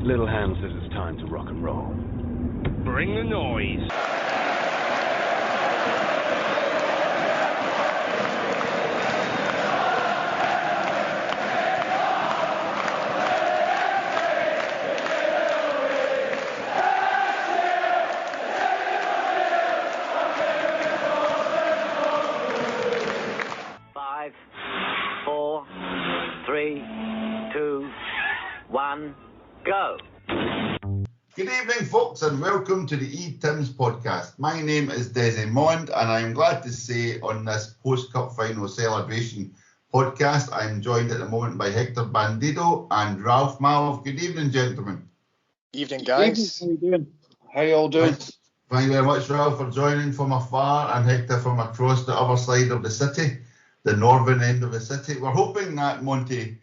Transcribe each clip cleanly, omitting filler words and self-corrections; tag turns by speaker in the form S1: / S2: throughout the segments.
S1: Little Ham says it's time to rock and roll.
S2: Bring the noise.
S3: Five, 4, 3, 2, 1, go.
S4: Good evening, folks, and welcome to the E-Tims podcast. My name is Desi and I am glad to say on this post-cup final celebration podcast, I am joined at the moment by Hector Bandido and Ralph Malv. Good evening, gentlemen.
S5: Evening, guys.
S6: How you doing? How you all doing?
S4: Thank you very much, Ralph, for joining from afar, and Hector from across the other side of the city, the northern end of the city. We're hoping that Monty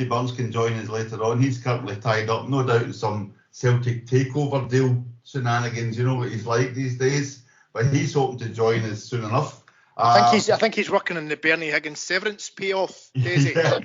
S4: Burns can join us later on. He's currently tied up, no doubt, in some Celtic takeover deal shenanigans. You know what he's like these days, but he's hoping to join us soon enough.
S5: I think he's working on the Bernie Higgins severance payoff, Desi.
S4: Yeah,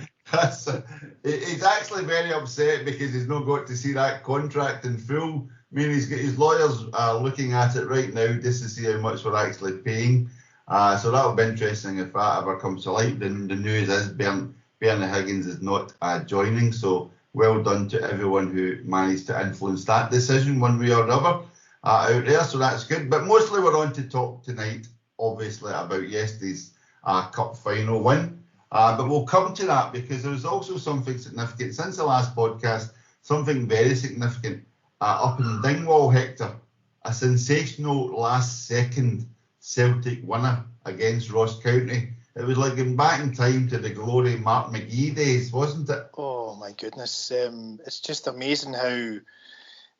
S4: he's actually very upset because he's not got to see that contract in full. I mean, he's got his lawyers looking at it right now just to see how much we're actually paying. So that'll be interesting if that ever comes to light. The news is Bernie Higgins is not joining, so well done to everyone who managed to influence that decision one way or another out there, so that's good. But mostly we're on to talk tonight, obviously, about yesterday's cup final win. But we'll come to that because there was also something significant since the last podcast, something very significant up in Dingwall, Hector. A sensational last-second Celtic winner against Ross Cunty. It was like going back in time to the glory Mark McGee days, wasn't it?
S5: Oh my goodness! It's just amazing how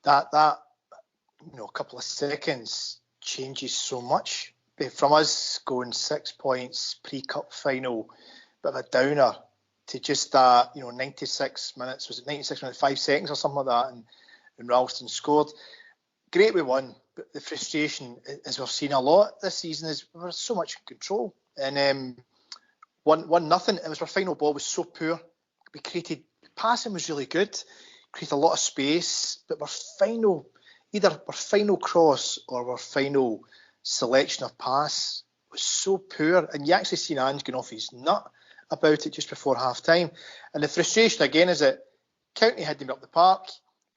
S5: that couple of seconds changes so much. From us going 6 points pre-cup final, bit of a downer, to just that 96 minutes. Was it 96 minutes 5 seconds or something like that? And Ralston scored. Great we won, but the frustration, as we've seen a lot this season, is we're so much in control. And 1-0. It was our final ball was so poor. We created, passing was really good, created a lot of space, but either our final cross or our final selection of pass was so poor. And you actually seen Ange going off his nut about it just before half time. And the frustration again is that County had them up the park.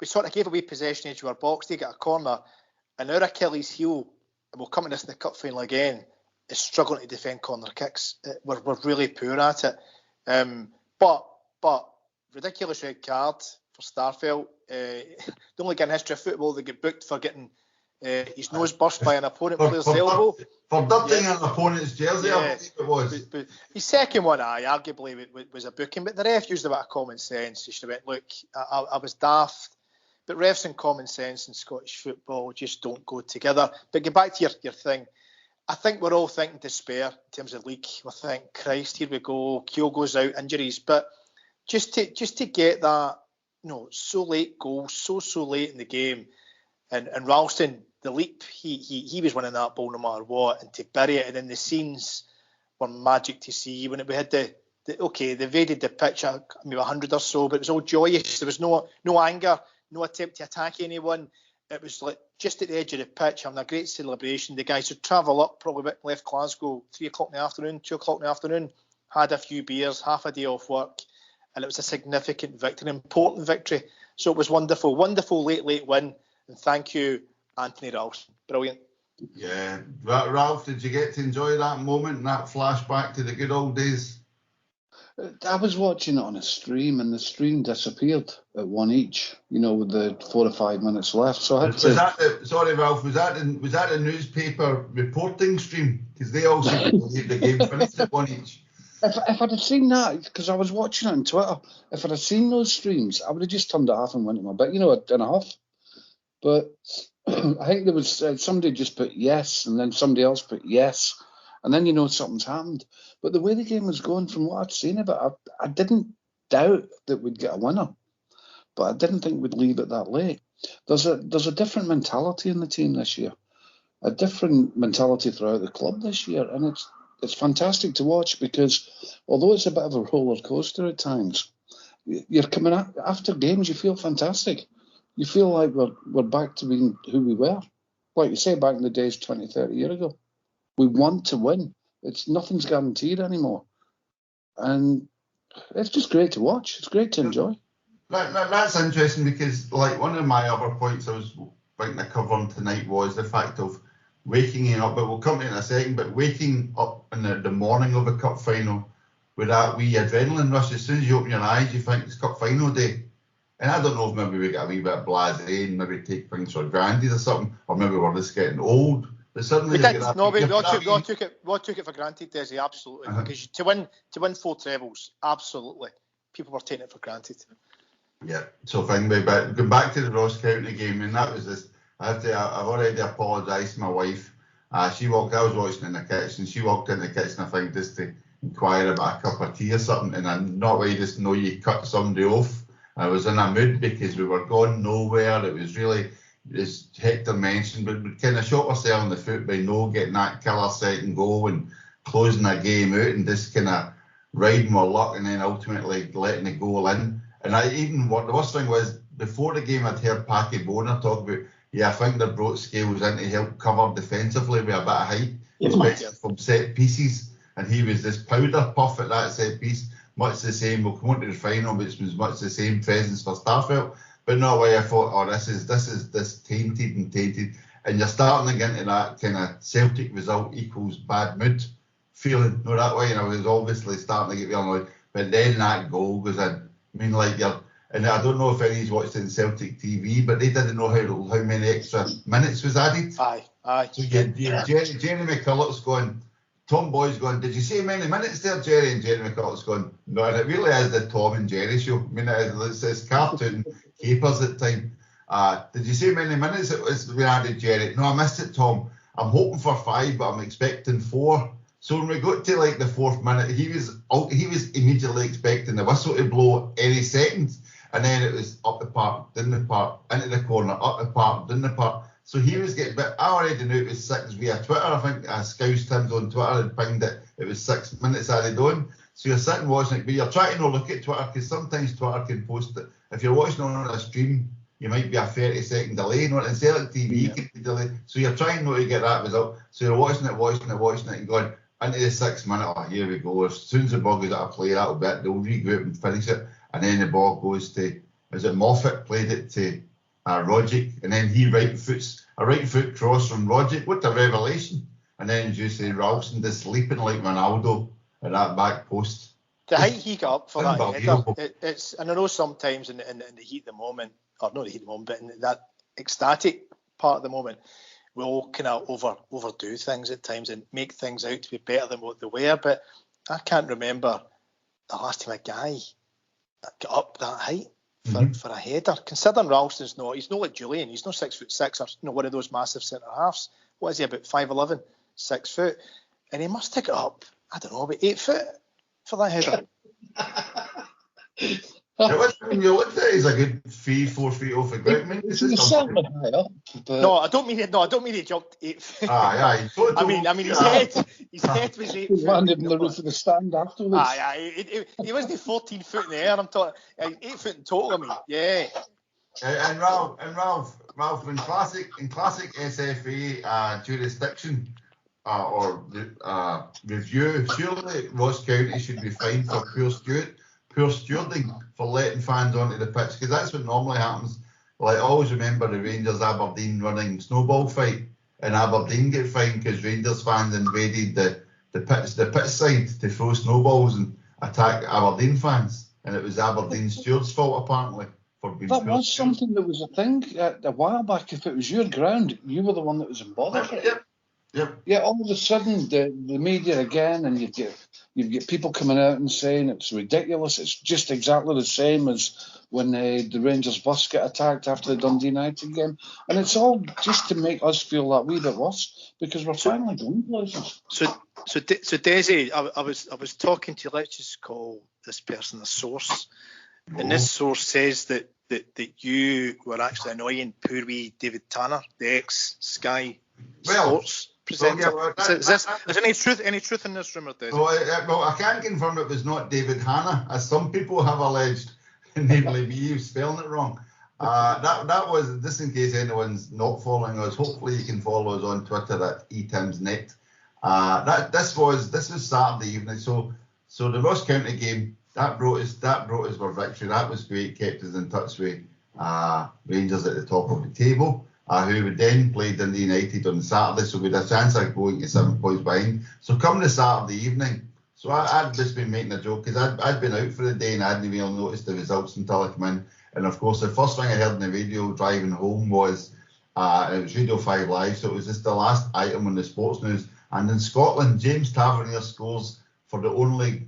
S5: We sort of gave away possession edge of our box. They got a corner, and our Achilles heel, and we'll come to this in the cup final again, is struggling to defend corner kicks. We're really poor at it. But ridiculous red card for Starfelt. The only guy in history of football that got booked for getting his nose burst by an opponent player's elbow.
S4: For dirting an opponent's jersey, I believe it was.
S5: But his second one, arguably, was a booking. But the ref used a bit of common sense. He should have went, look, I was daft. But refs and common sense in Scottish football just don't go together. But get back to your thing. I think we're all thinking despair in terms of league. We think, Christ, here we go. Kyogo's out, injuries. But just to get that, so late goal, so late in the game, and Ralston, the leap, he was winning that ball no matter what, and to bury it, and then the scenes were magic to see when we had they invaded the pitch, maybe 100 or so, but it was all joyous. There was no anger, no attempt to attack anyone. It was like just at the edge of the pitch, having a great celebration. The guys would travel up, probably left Glasgow 3 o'clock in the afternoon, 2 o'clock in the afternoon, had a few beers, half a day off work, and it was a significant victory, an important victory. So it was wonderful, wonderful late win, and thank you, Anthony Ralston. Brilliant.
S4: Yeah. Ralph, did you get to enjoy that moment and that flashback to the good old days?
S6: I was watching it on a stream, and the stream disappeared at one each, with the 4 or 5 minutes left. So I had
S4: Sorry, Ralph, was that a newspaper reporting stream? Because they also believe the game finished at one each.
S6: If I'd have seen that, because I was watching it on Twitter, if I'd have seen those streams, I would have just turned it off and went to my bed, a half. But I think there was somebody just put yes, and then somebody else put yes, and then something's happened. But the way the game was going, from what I'd seen of it, I didn't doubt that we'd get a winner, but I didn't think we'd leave it that late. There's a different mentality in the team this year, a different mentality throughout the club this year, and it's fantastic to watch because although it's a bit of a roller coaster at times, you're coming after games, you feel fantastic. you feel like we're back to being who we were. Like you say, back in the days 20, 30 years ago. We want to win. Nothing's guaranteed anymore. And it's just great to watch. It's great to enjoy.
S4: That's interesting because, like, one of my other points I was going to cover on tonight was the fact of waking up, but we'll come to it in a second, but waking up in the morning of a cup final with that wee adrenaline rush. As soon as you open your eyes, you think it's cup final day. And I don't know if maybe we get a wee bit blasé and maybe take things for granted or something, or maybe we're just getting old. But suddenly
S5: we did. No, we took it for granted, Desi, absolutely. Because to win 4 trebles, absolutely, people were taking it for granted.
S4: Yeah. So thinking about going back to the Ross Cunty game, and that was this. I've already apologised to my wife. I was watching in the kitchen. She walked in the kitchen, I think, just to inquire about a cup of tea or something, and I'm not really just know you cut somebody off. I was in a mood because we were going nowhere. It was really, as Hector mentioned, but we kind of shot ourselves in the foot by no getting that killer second goal and closing a game out and just kind of riding our luck and then ultimately letting the goal in. And the worst thing was, before the game I'd heard Paddy Boner talk about, I think they brought Scales in to help cover defensively with a bit of height, especially from set pieces. And he was this powder puff at that set piece. Much the same, we'll come on to the final, which was much the same presence for Starfelt. But no way I thought, this is tainted. And you're starting to get into that kind of Celtic result equals bad mood feeling. No, that way, I was obviously starting to get real annoyed. But then that goal goes in. I mean, and I don't know if anybody's watched it in Celtic TV, but they didn't know how many extra minutes was added.
S5: Aye.
S4: So Jerry McCulloch's going, Tom Boyd's going, did you say many minutes there, Jerry? And Jerry McCulloch's going, no, and it really is the Tom and Jerry show. I mean, it's cartoon capers at time. Did you say many minutes it was we added, Jerry? No, I missed it, Tom. I'm hoping for 5, but I'm expecting 4. So when we got to like the 4th minute, he was immediately expecting the whistle to blow any second. And then it was up the park, down the park, into the corner, up the park, down the park. So he was getting, but I already knew it was 6 via Twitter. I think Scouse Tim's on Twitter had pinged it was 6 minutes added on. So you're sitting watching it, but you're trying to not look at Twitter because sometimes Twitter can post it. If you're watching on a stream, you might be a 30-second delay. Not in Celtic TV, can be delayed. So you're trying not to get that result. So you're watching it, and going into the 6th minute. Oh, here we go. As soon as the ball goes out of play, that'll be it. They'll regroup and finish it. And then the ball goes to, is it Moffat played it to Rogic, and then he a right foot cross from Rogic. What a revelation! And then as you say, Ralston just leaping like Ronaldo at that back post.
S5: The height he got up for that header, it's, and I know sometimes in the heat of the moment, or not the heat of the moment, but in that ecstatic part of the moment, we all kind of overdo things at times and make things out to be better than what they were. But I can't remember the last time a guy got up that height for a header. Considering Ralston's he's not like Julian, he's not 6'6" or one of those massive centre halves. What is he, about 5'11", 6 foot? And he must take it up, I don't know, about 8 foot for that header.
S4: When you look at it, he's a good 3-4 feet off the ground.
S5: No, I don't mean he jumped 8 feet.
S4: Aye.
S5: I mean his head was 8 foot.
S6: Landed in the roof of the stand afterwards.
S5: Aye. He wasn't 14 foot in the air. I'm talking 8 foot in total. I mean, yeah.
S4: And Ralph, in classic SFA jurisdiction or review, surely Ross County should be fined for poor stewarding for letting fans onto the pitch, because that's what normally happens. Like, I always remember the Rangers Aberdeen running snowball fight, and Aberdeen get fined because Rangers fans invaded the pitch side to throw snowballs and attack Aberdeen fans, and it was Aberdeen stewards' fault apparently for being. That
S6: was something that was a thing a while back. If it was your ground, you were the one that was in bother.
S4: Yep.
S6: Yeah, all of a sudden the media again, and you get people coming out and saying it's ridiculous. It's just exactly the same as when the Rangers bus get attacked after the Dundee United game, and it's all just to make us feel that wee bit worse because we're finally going places.
S5: So Desi, I was talking to, let's just call this person a source, and this source says that you were actually annoying poor wee David Tanner, the ex-Sky Sports presenter. Is there any truth in this rumour, Desi?
S4: Well, I can confirm it was not David Hanna, as some people have alleged, namely me spelling it wrong. That was, just in case anyone's not following us, hopefully you can follow us on Twitter at etimsnet. This was Saturday evening, so the Ross Cunty game that brought us our victory. That was great, kept us in touch with Rangers at the top of the table, who would then play Dundee United on Saturday, so we had a chance of going to 7 points behind. So come the Saturday evening, so I'd just been making a joke because I'd been out for the day and I hadn't really noticed the results until I come in. And of course, the first thing I heard on the radio driving home was it was Radio 5 Live, so it was just the last item on the sports news. And in Scotland, James Tavernier scores for the only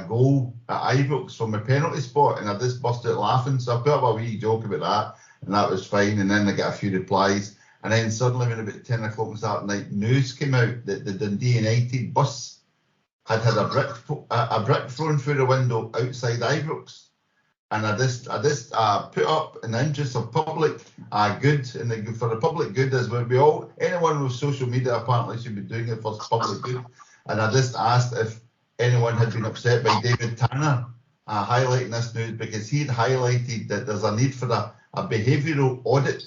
S4: goal at Ibrox from a penalty spot, and I just busted out laughing. So I put up a wee joke about that, and that was fine. And then I got a few replies. And then suddenly, when about 10 o'clock on Saturday night, news came out that the Dundee United bus had a brick thrown through the window outside Ibrox. And I just put up in the interest of public good, and for the public good, as we all, anyone with social media apparently should be doing it for public good. And I just asked if anyone had been upset by David Tanner highlighting this news, because he had highlighted that there's a need for a behavioural audit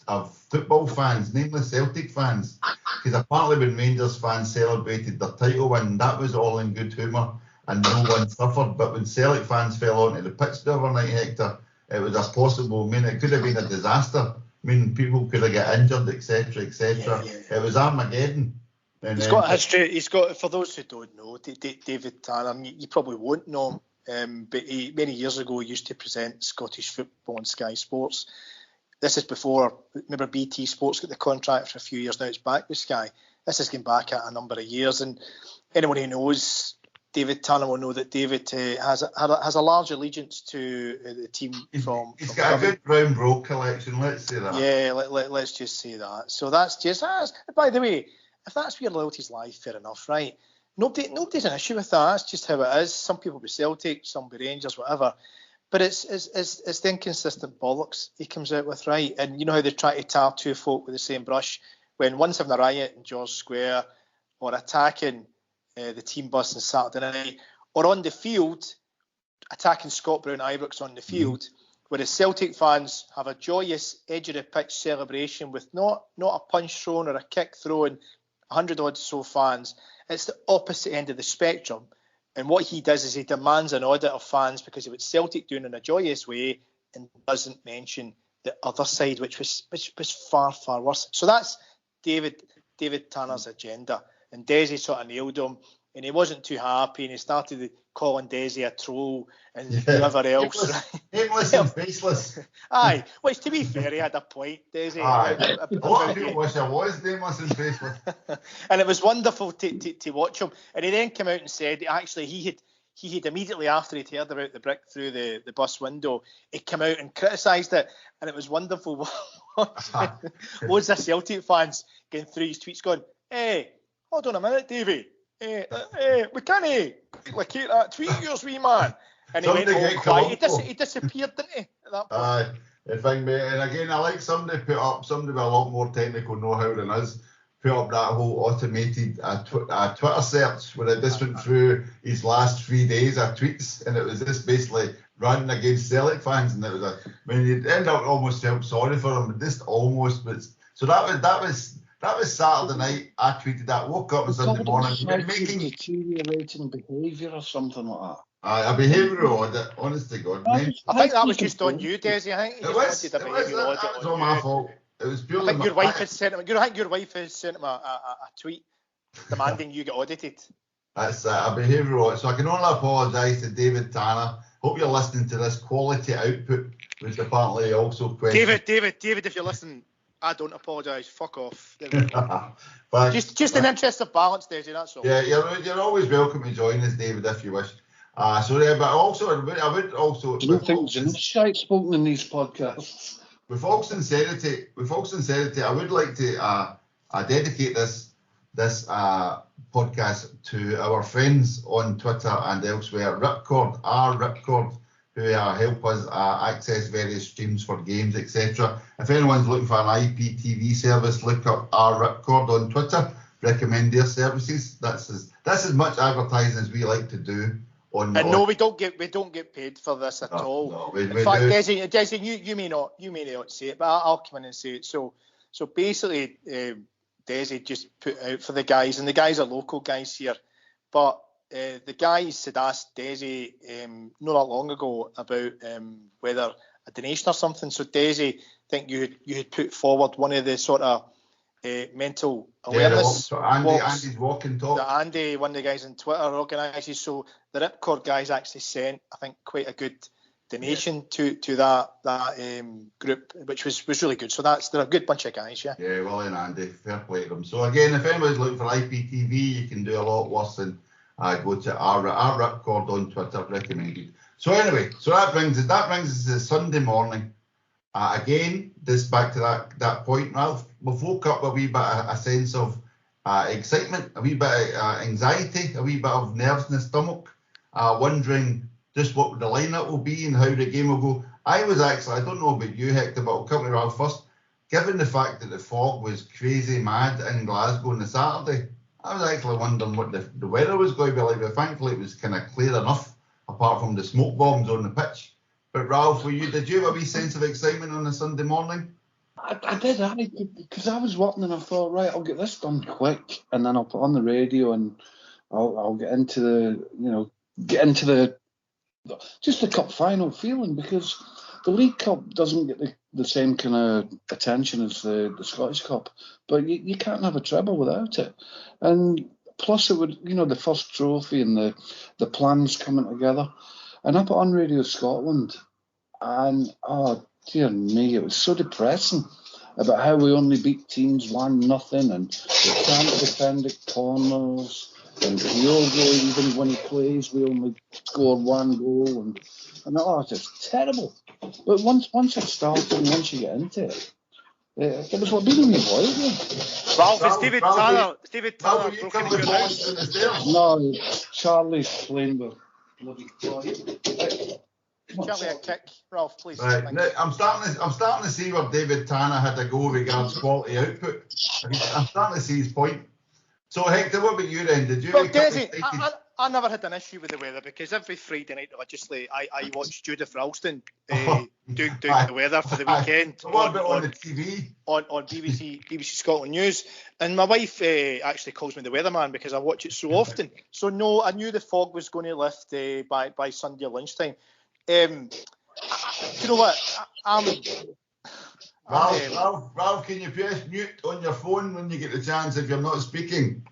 S4: of football fans, namely Celtic fans, because apparently when Rangers fans celebrated their title win, that was all in good humour and no one suffered. But when Celtic fans fell onto the pitch the other night, Hector, it was a possible, it could have been a disaster. People could have got injured, etc., etc. It was Armageddon. And
S5: he's got a history. He's got, for those who don't know, David Tanner, you probably won't know him, but he, many years ago, used to present Scottish football on Sky Sports. This is before, remember, BT Sports got the contract for a few years. Now it's back with Sky. This has gone back at a number of years, and anyone who knows David Tanner will know that David has a large allegiance to the team from.
S4: He's got a good brown bro collection. Let's say that.
S5: Yeah, let's just say that. So that's. By the way, if that's where loyalties lie, fair enough, right? Nobody's an issue with that. It's just how it is. Some people be Celtic, some be Rangers, whatever. But it's the inconsistent bollocks he comes out with, right? And you know how they try to tar two folk with the same brush. When one's having a riot in George Square, or attacking the team bus on Saturday night, or on the field, attacking Scott Brown Ibrox on the field, where the Celtic fans have a joyous edge of the pitch celebration with not a punch thrown or a kick thrown, 100 odd so fans. It's the opposite end of the spectrum. And what he does is he demands an audit of fans because of what Celtic doing in a joyous way, and doesn't mention the other side, which was far, far worse. So that's David Tanner's agenda. And Desi sort of nailed him, and he wasn't too happy, and he started calling Desi a troll and whoever else.
S4: Nameless and faceless.
S5: Aye, which to be fair, he had a point, Desi.
S4: A lot of people wish I was nameless and faceless.
S5: And it was wonderful to watch him. And he then came out and said actually he had immediately after he'd heard about the brick through the bus window, he came out and criticised it, and it was wonderful. Loads of Celtic fans going through his tweets going, hey, hold on a minute, Davey. We can't duplicate that tweet of yours, wee man. And he went all quiet. He disappeared, didn't he? At that point.
S4: And again, I like somebody with a lot more technical know-how than us, put up that whole automated Twitter search where it just went through his last 3 days of tweets, and it was just basically running against Celtic fans, and it was you'd end up almost felt sorry for him, just almost. But so that was Saturday night. I tweeted that. Woke up on Sunday morning.
S6: Making deteriorating behaviour or something like that.
S4: A behavioural audit, honest to God.
S5: I think that was just on you, Desi. I think you just wanted a behavioural audit.
S4: It was all my fault. It was purely.
S5: I think your wife had sent him a tweet demanding you get audited.
S4: That's a behavioural audit. So I can only apologise to David Tanner. Hope you're listening to this quality output, which apparently also questioned.
S5: David, if you're listening, I don't apologise. Fuck off. Just in interest of balance, Desi, that's all.
S4: Yeah, you're always welcome to join us, David, if you wish. But also, I would also.
S6: I don't think there's enough shite spoken in these podcasts.
S4: With all sincerity, I would like to dedicate this podcast to our friends on Twitter and elsewhere, Ripcord, who help us access various streams for games, etc. If anyone's looking for an IPTV service, look up Ripcord on Twitter. Recommend their services. That's as much advertising as we like to do
S5: And no, we don't get paid for this at all.
S4: No,
S5: in fact, Desi, you may not say it, but I'll come in and say it. So basically, Desi just put out for the guys, and the guys are local guys here, but the guys had asked Desi not that long ago about whether a donation or something. So Desi, I think you had put forward one of the sort of mental awareness walks.
S4: Andy's walking talk.
S5: That Andy, one of the guys on Twitter, organises. So the Ripcord guys actually sent, I think, quite a good donation to that group, which was really good. So they're a good bunch of guys, yeah.
S4: Yeah, well in Andy, fair play to them. So again, if anybody's looking for IPTV, you can do a lot worse than go to our Ripcord on Twitter, recommended. So anyway, so that brings us to Sunday morning. Again, this back to that point, Ralph. We woke up a wee bit a sense of excitement, a wee bit of anxiety, a wee bit of nerves in the stomach, wondering just what the lineup will be and how the game will go. I don't know about you, Hector, but I'll come to Ralph first. Given the fact that the fog was crazy mad in Glasgow on the Saturday, I was actually wondering what the weather was going to be like, but thankfully it was kind of clear enough, apart from the smoke bombs on the pitch. But Ralph, did you have a wee sense of excitement on a Sunday morning?
S6: I did, because I was working and I thought, right, I'll get this done quick, and then I'll put on the radio and I'll get into the just the cup final feeling, because the League Cup doesn't get the same kind of attention as the Scottish Cup, but you can't have a treble without it. And plus it would, the first trophy and the plans coming together. And I put on Radio Scotland, and oh dear me, it was so depressing about how we only beat teams 1-0, and we can't defend at corners, and Kyogo, even when he plays, we only score one goal, and it's just terrible. But once it starts and once you get into it, it was like being a wee boy again.
S5: Ralph, is David Tanner broken in your house?
S6: No, Charlie's playing with bloody toy.
S5: Charlie, a kick, Ralph, please.
S4: Right. Now, I'm starting to see where David Tanner had to go regards quality output. I'm starting to see his point. So Hector, what about you then? Did you?
S5: Well, Desi, I never had an issue with the weather, because every Friday night religiously I watched Judith Ralston doing the weather for the weekend.
S4: What about on the TV?
S5: On BBC Scotland News. And my wife actually calls me the weatherman because I watch it so often. So no, I knew the fog was going to lift by Sunday lunchtime. You know what?
S4: Ralph, can you press mute on your phone when you get the chance if you're not speaking?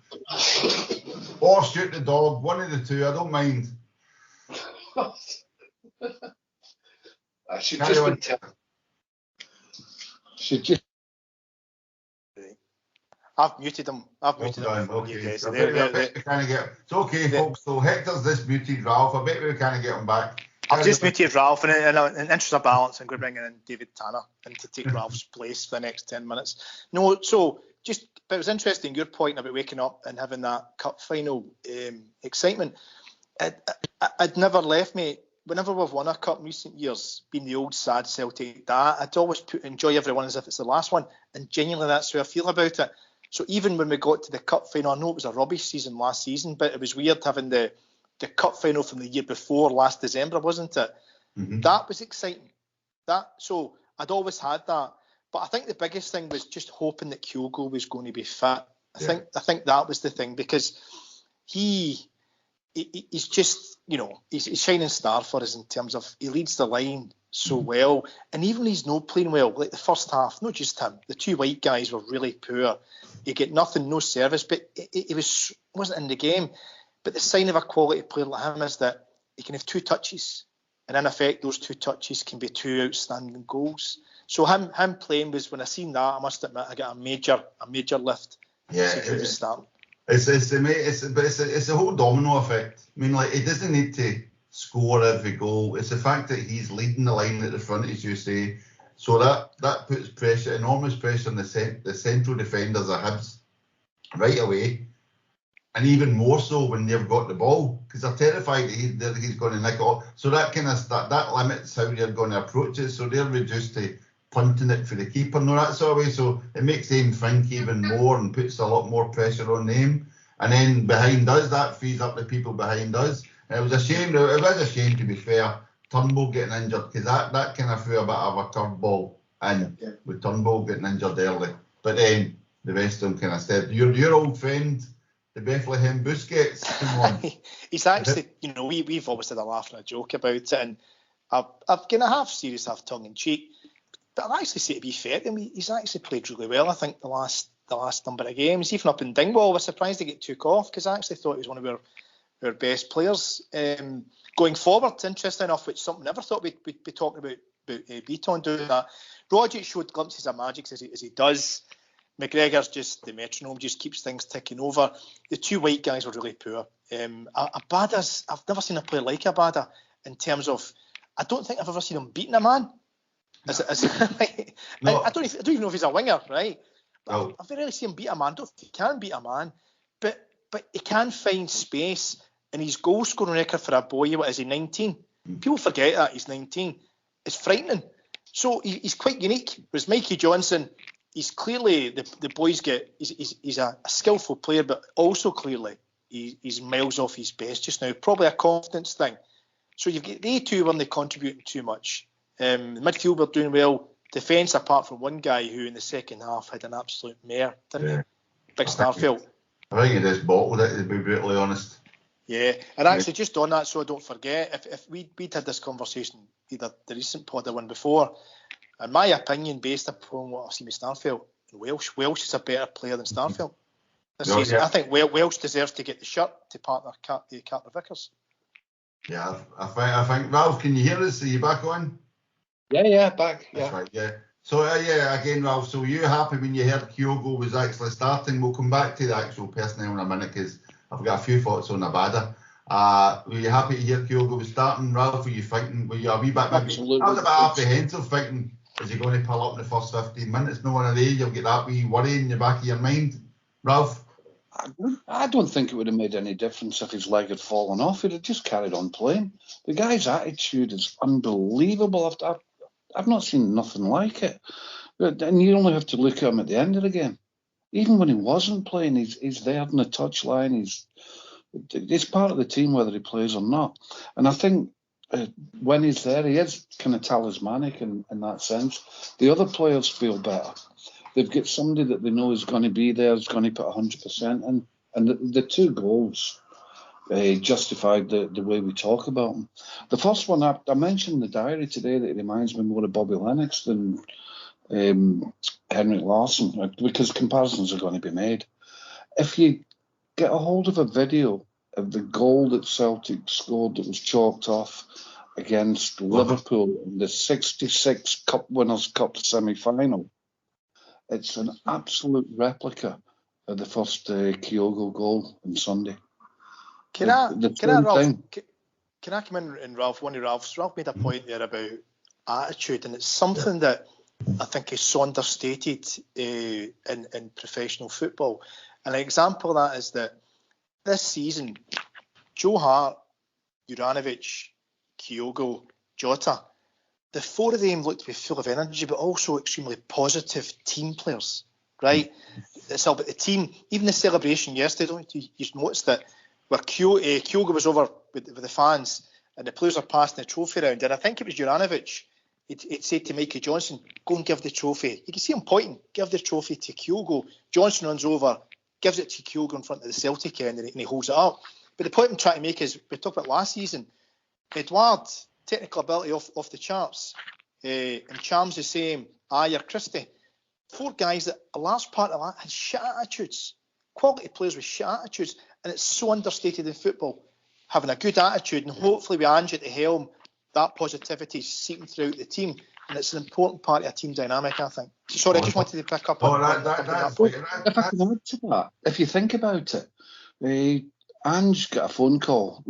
S4: Or shoot the dog, one of the two, I don't mind.
S6: I should just
S5: I've muted them.
S4: Okay. It's okay, folks. So Hector's this muted Ralph. I bet we kind of get him back.
S5: I've just muted Ralph, and in interest of balance, I'm going to bring in David Tanner and to take Ralph's place for the next 10 minutes. No, so but it was interesting, your point about waking up and having that cup final excitement. I'd never left me. Whenever we've won a cup in recent years, being the old sad Celtic dad, I'd always enjoy everyone as if it's the last one, and genuinely that's how I feel about it. So even when we got to the cup final, I know it was a rubbish season last season, but it was weird having the cup final from the year before, last December, wasn't it? Mm-hmm. That was exciting. So I'd always had that. But I think the biggest thing was just hoping that Kyogo was going to be fit. I think that was the thing, because he's just, he's a shining star for us in terms of he leads the line so well. And even when he's not playing well, like the first half, not just him, the two white guys were really poor. You get nothing, no service, but he wasn't in the game. But the sign of a quality player like him is that he can have two touches, and in effect, those two touches can be two outstanding goals. So him playing was, when I seen that, I must admit, I got a major lift.
S4: Yeah, it's a whole domino effect. I mean, like, he doesn't need to score every goal. It's the fact that he's leading the line at the front, as you say. So that puts enormous pressure on the central defenders of Hibs right away. And even more so when they've got the ball, because they're terrified that he's going to nick it off. So that that limits how they're going to approach it. So they're reduced to punting it for the keeper and all that sort of way. So it makes them think even more and puts a lot more pressure on them. And then behind us, that frees up the people behind us. It was a shame. It was a shame, to be fair. Turnbull getting injured, because that kind of threw a bit of a curveball in with Turnbull getting injured early. But then the rest of them kind of stepped. Your old friend, the Bethlehem Busquets, come on.
S5: He's actually, we've always had a laugh and a joke about it, and I've kind of half serious, half tongue in cheek. But I'll actually say, to be fair to him, he's actually played really well. I think the last number of games, even up in Dingwall, I was surprised to get took off, because I actually thought he was one of our best players. Going forward, interesting enough, which something I never thought we'd be talking about Beaton doing that. Rogic showed glimpses of magic as he does. McGregor's just the metronome, just keeps things ticking over. The two white guys were really poor. Abada's, I've never seen a player like Abada in terms of, I don't think I've ever seen him beating a man. No. I don't even know if he's a winger, right? No. I've rarely seen him beat a man. I don't think he can beat a man, but he can find space. And his goal scoring record for a boy, what is he, 19? People forget that he's 19. It's frightening. So he's quite unique. Whereas Mikey Johnson, he's clearly, the boys get, he's a skillful player, but also clearly he's miles off his best just now. Probably a confidence thing. So you've got they two weren't contributing too much. The midfield were doing well. Defence, apart from one guy who in the second half had an absolute mare, didn't he? Big Starfield.
S4: I think he just bottled it, to be brutally honest.
S5: Yeah, and actually, just on that, so I don't forget, if we'd had this conversation, either the recent pod or one before, in my opinion, based upon what I've seen with Starfield, Welsh is a better player than Starfield this season. I think Welsh deserves to get the shirt to partner Carter Vickers.
S4: Yeah, I think, Ralph, can you hear us? Are you back on?
S6: Yeah, back.
S4: That's right, yeah. So, again, Ralph, so were you happy when you heard Kyogo was actually starting? We'll come back to the actual personnel in a minute, because I've got a few thoughts on Abada. Were you happy to hear Kyogo was starting? Ralph, were you thinking, were you a wee bit maybe?
S6: Absolutely.
S4: I was a bit apprehensive, thinking, is he going to pull up in the first 15 minutes? No one of these, you'll get that wee worry in the back of your mind. Ralph?
S6: I don't think it would have made any difference if his leg had fallen off. He'd have just carried on playing. The guy's attitude is unbelievable. I've not seen nothing like it. And you only have to look at him at the end of the game. Even when he wasn't playing, he's there on the touchline. He's part of the team whether he plays or not. And I think when he's there, he is kind of talismanic in that sense. The other players feel better. They've got somebody that they know is going to be there, is going to put 100% in. And the two goals justified the way we talk about them. The first one, I mentioned in the diary today that it reminds me more of Bobby Lennox than Henrik Larsson, because comparisons are going to be made. If you get a hold of a video of the goal that Celtic scored that was chalked off against Liverpool in the 66 Cup Winners' Cup semi-final, it's an absolute replica of the first Kyogo goal on Sunday.
S5: Can I come in and Ralph made a point there about attitude, and it's something that I think is so understated in professional football. An example of that is that this season, Joe Hart, Juranovic, Kyogo, Jota, the four of them looked to be full of energy, but also extremely positive team players, right? It's all about the team. Even the celebration yesterday, you noticed that where Kyogo was over with the fans and the players are passing the trophy around, and I think it was Juranovic, it said to Mikey Johnson, go and give the trophy. You can see him pointing, give the trophy to Kyogo. Johnson runs over, gives it to Kyogo in front of the Celtic end, and he holds it up. But the point I'm trying to make is, we talked about last season, Edouard, technical ability off the charts, and Charms the same, Ayer, Christie. Four guys that a large part of that had shit attitudes, quality players with shit attitudes, and it's so understated in football, having a good attitude, and hopefully with Ange at the helm, that positivity is seeping throughout the team, and it's an important part of a team dynamic, I think. Sorry, I just wanted to pick up on that point.
S6: If I can add to that, if you think about it, Ange got a phone call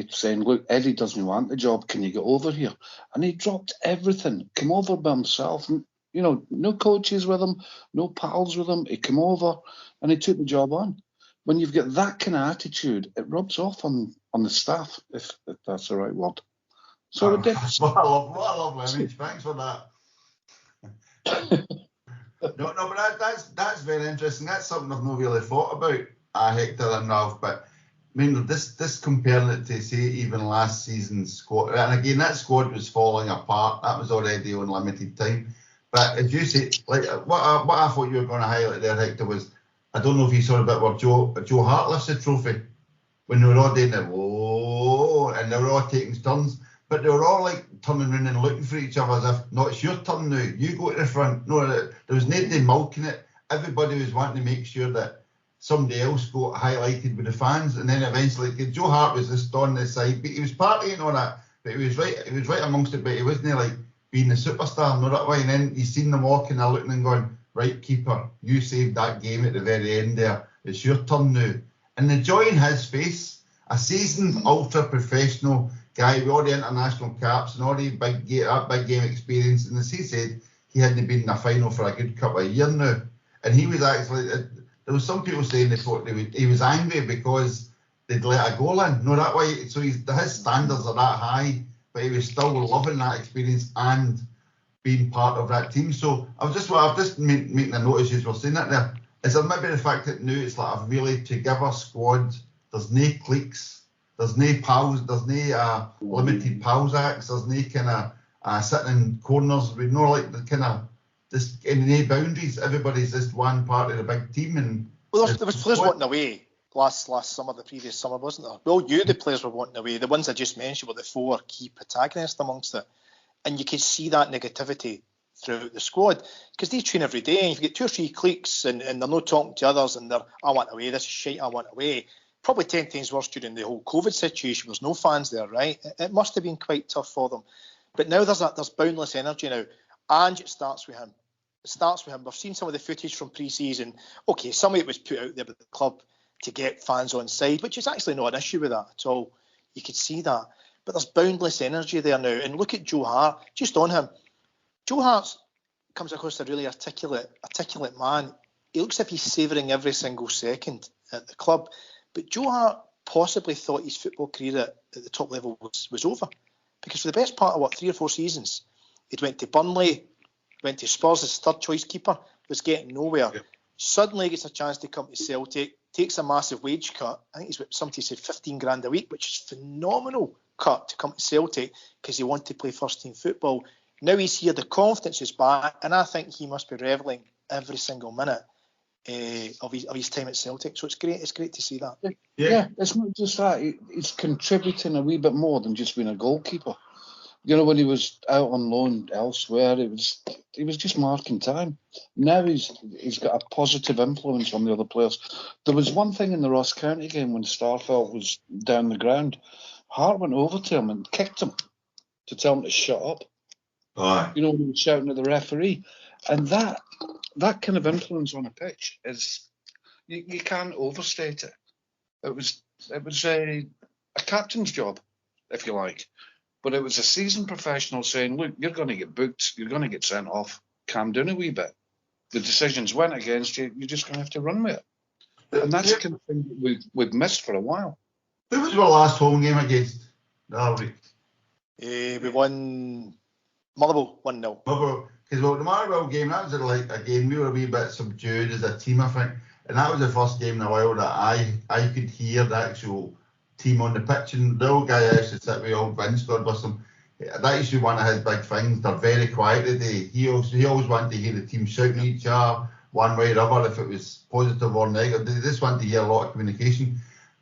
S6: saying, look, Eddie doesn't want the job, can you get over here? And he dropped everything, came over by himself, no coaches with him, no pals with him. He came over and he took the job on. When you've got that kind of attitude, it rubs off on the staff, if that's the right word. So it did.
S4: What a lovely image. Thanks for that. No, but that's very interesting. That's something I've not really thought about, Hector and Ralph. But mean, this comparing it to, say, even last season's squad, and again, that squad was falling apart. That was already on limited time. But as you say, like what I thought you were going to highlight there, Hector, was, I don't know if you saw a bit where Joe Hart lifts the trophy when they were all doing it, whoa, and they were all taking turns, but they were all like turning around and looking for each other as if, no, it's your turn now, you go to the front. No, there was nobody milking it. Everybody was wanting to make sure that somebody else got highlighted with the fans, and then eventually, Joe Hart was just on the side, but he was partying and all that, but he was right amongst it, but he wasn't like being the superstar, no that way. And then you seen them walking and looking and going, right, keeper, you saved that game at the very end there. It's your turn now. And the joy in his face, a seasoned ultra-professional guy with all the international caps and all the big game experience, and as he said, he hadn't been in a final for a good couple of years now. And he was actually, there was some people saying they thought he was angry because they'd let a goal in. No, that way, so his standards are that high, but he was still loving that experience and being part of that team. So I've just making a notice as we're saying that there. Is there maybe the fact that now it's like a really together squad? There's no cliques, there's no pals, there's no limited pals acts, there's no kind of sitting in corners with no like the kind of just no boundaries. Everybody's just one part of the big team. And
S5: well, there was players wanting away last summer, the previous summer, wasn't there? Well, the players were wanting away. The ones I just mentioned were the four key protagonists amongst it, and you could see that negativity throughout the squad because they train every day, and if you get 2 or 3 cliques and they're not talking to others and they're, I want away, this is shite, I want away. Probably 10 times worse during the whole COVID situation. There's no fans there, right? It must have been quite tough for them. But now there's boundless energy now. And it starts with him. We've seen some of the footage from pre-season. Okay, some of it was put out there by the club to get fans on side, which is actually not an issue with that at all. You could see that. But there's boundless energy there now. And look at Joe Hart, just on him. Joe Hart comes across a really articulate man. He looks as if he's savouring every single second at the club. But Joe Hart possibly thought his football career at the top level was over. Because for the best part of, 3 or 4 seasons, he'd went to Burnley, went to Spurs as third choice keeper, was getting nowhere. Yep. Suddenly gets a chance to come to Celtic, takes a massive wage cut. I think somebody said 15 grand a week, which is phenomenal cut to come to Celtic because he wanted to play first team football. Now he's here, the confidence is back, and I think he must be revelling every single minute of his time at Celtic. So it's great to see that.
S6: Yeah, it's not just that. He's contributing a wee bit more than just being a goalkeeper. You know, when he was out on loan elsewhere, he was just marking time. Now he's got a positive influence on the other players. There was one thing in the Ross Cunty game when Starfelt was down the ground. Hart went over to him and kicked him to tell him to shut up.
S4: Aye.
S6: You know, when he was shouting at the referee. And that kind of influence on a pitch is, you can't overstate it. It was a captain's job, if you like. But it was a seasoned professional saying, look, you're going to get booked, you're going to get sent off, calm down a wee bit. The decisions went against you, you're just going to have to run with it. And that's the kind of thing that we've missed for a while.
S4: Who was our last home game against?
S5: We won Motherwell 1-0.
S4: Because the Motherwell game, that was like, again, we were a wee bit subdued as a team, I think. And that was the first game in a while that I could hear the actual team on the pitch, and the old guy actually sit with old Vince, God bless him. That used to be one of his big things. They're very quiet today. He always wanted to hear the team shouting at each other one way or other if it was positive or negative. They just wanted to hear a lot of communication.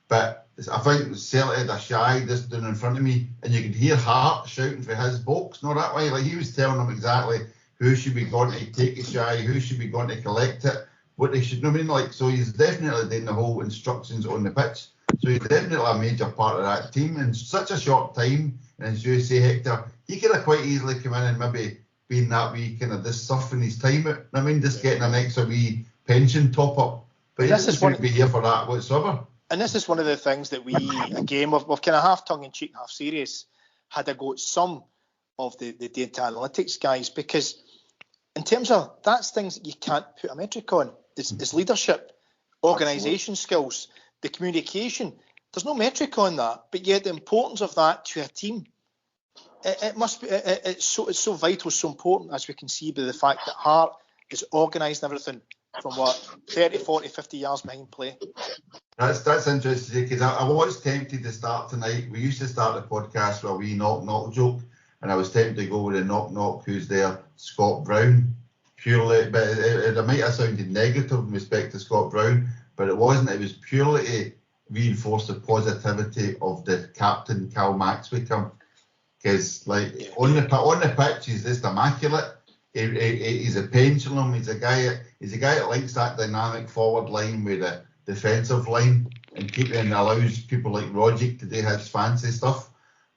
S4: But I think Celtic had a shy just down in front of me, and you could hear Hart shouting for his box, not that way. Like he was telling them exactly who should be going to take the shy, who should be going to collect it, what they should. I mean, like, so he's definitely doing the whole instructions on the pitch. So he's definitely a major part of that team in such a short time. And as you say, Hector, he could have quite easily come in and maybe been that wee kind of just surfing his time out. I mean, just getting an extra wee pension top up. But he doesn't seem to be here for that whatsoever.
S5: And this is one of the things that we, again, we've kind of half tongue-in-cheek, half serious, had a go at some of the data analytics guys, because in terms of, that's things that you can't put a metric on. It's leadership, organisation skills, the communication. There's no metric on that, but yet the importance of that to a team, it must be. It's so vital, so important, as we can see by the fact that Hart is organising everything from what, 30, 40, 50 yards behind play.
S4: That's interesting because I was tempted to start tonight. We used to start the podcast with a wee knock joke, and I was tempted to go with a knock who's there, Scott Brown, purely. But it might have sounded negative in respect to Scott Brown, but it wasn't. It was purely to reinforce the positivity of the captain, Calmac, because on the pitch he's just immaculate. He's a pendulum. He's a guy that links that dynamic forward line with the defensive line and allows people like Rogic to do his fancy stuff.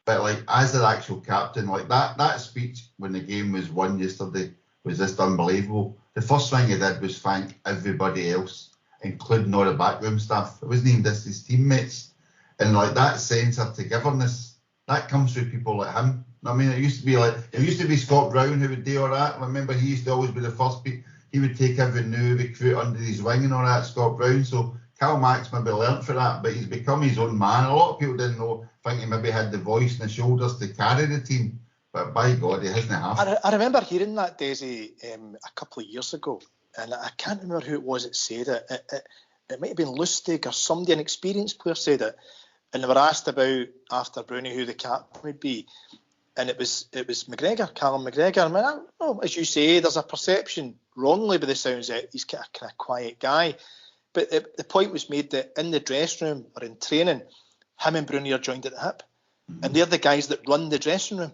S4: But as an actual captain, that speech when the game was won yesterday was just unbelievable. The first thing he did was thank everybody else, including all the backroom staff. It wasn't even just his teammates. And that sense of togetherness, that comes through people like him. I mean, it used to be Scott Brown who would do all that. I remember he used to always be the first. He would take every new recruit under his wing and all that, Scott Brown. So Calmac's maybe learnt for that, but he's become his own man. A lot of people didn't think he maybe had the voice and the shoulders to carry the team. But by God, he hasn't half.
S5: I remember hearing that, Desi, a couple of years ago, and I can't remember who it was that said it. It might have been Lustig or somebody, an experienced player, said it. And they were asked about, after Brownie, who the captain would be. And it was McGregor, Callum McGregor. I mean, as you say, there's a perception, wrongly by the sounds of it, he's kind of quiet guy. But the point was made that in the dressing room or in training, him and Brownie are joined at the hip. And they're the guys that run the dressing room.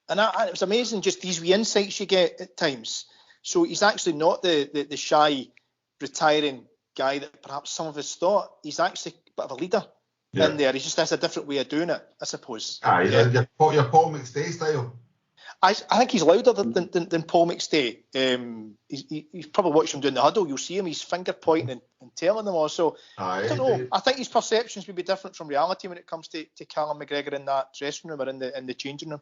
S5: And it was amazing, just these wee insights you get at times. So he's actually not the shy, retiring guy that perhaps some of us thought. He's actually a bit of a leader. Yeah. In there, he just has a different way of doing it, I suppose.
S4: Your Paul McStay style.
S5: I think he's louder than Paul McStay. He's probably watched him doing the huddle. You'll see him, he's finger pointing and telling them all. So I don't know. I think his perceptions would be different from reality when it comes to Callum McGregor in that dressing room or in the changing room.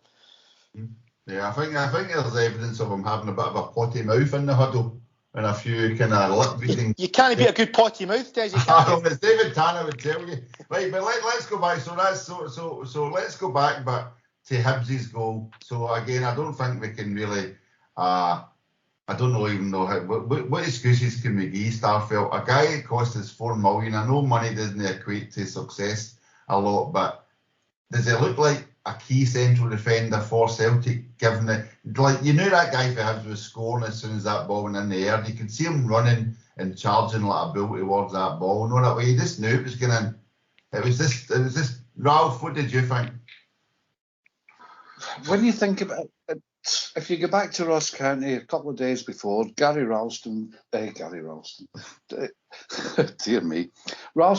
S4: Yeah, I think there's evidence of him having a bit of a potty mouth in the huddle. And a few kind of lip reading.
S5: You can't be a good potty mouth, Desi.
S4: As David Tanner would tell you. Right, but let's go back. So let's go back, but to Hibs' goal. So again, I don't think we can really. I don't even know what excuses can we give Starfelt? A guy that cost us $4 million. I know money doesn't equate to success a lot, but does it look like a key central defender for Celtic, given that, you knew that guy for Hibs was scoring as soon as that ball went in the air. You could see him running and charging like a bull towards that ball. No, that way, you just knew it was going in. It was just, Ralph, what did you think?
S6: When you think about it, if you go back to Ross Cunty a couple of days before, Gary Ralston, dear me,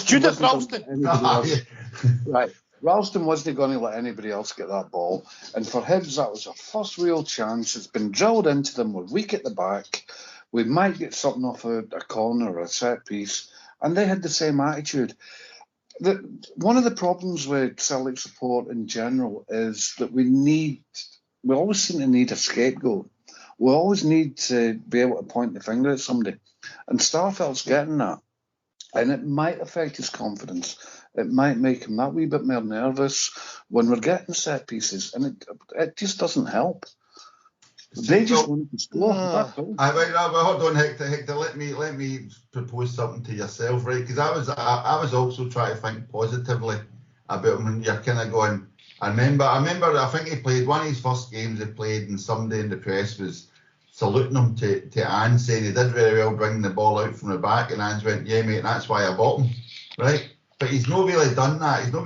S5: Judith Ralston.
S6: Right. Ralston wasn't going to let anybody else get that ball. And for Hibs, that was our first real chance. It's been drilled into them. We're weak at the back. We might get something off a corner or a set piece. And they had the same attitude. One of the problems with Celtic support in general is that we always seem to need a scapegoat. We always need to be able to point the finger at somebody. And Starfelt's getting that. And it might affect his confidence. It might make him that wee bit more nervous when we're getting set pieces, and it just doesn't help. They just want to score.
S4: Hold on, Hector. Let me propose something to yourself, right? Because I was also trying to think positively about him, and you're kind of going. I remember. I think he played one of his first games he played, and somebody in the press was saluting him to Ange, saying he did very well bringing the ball out from the back, and Ange went, "Yeah, mate, that's why I bought him," right? But he's not really done that. He's not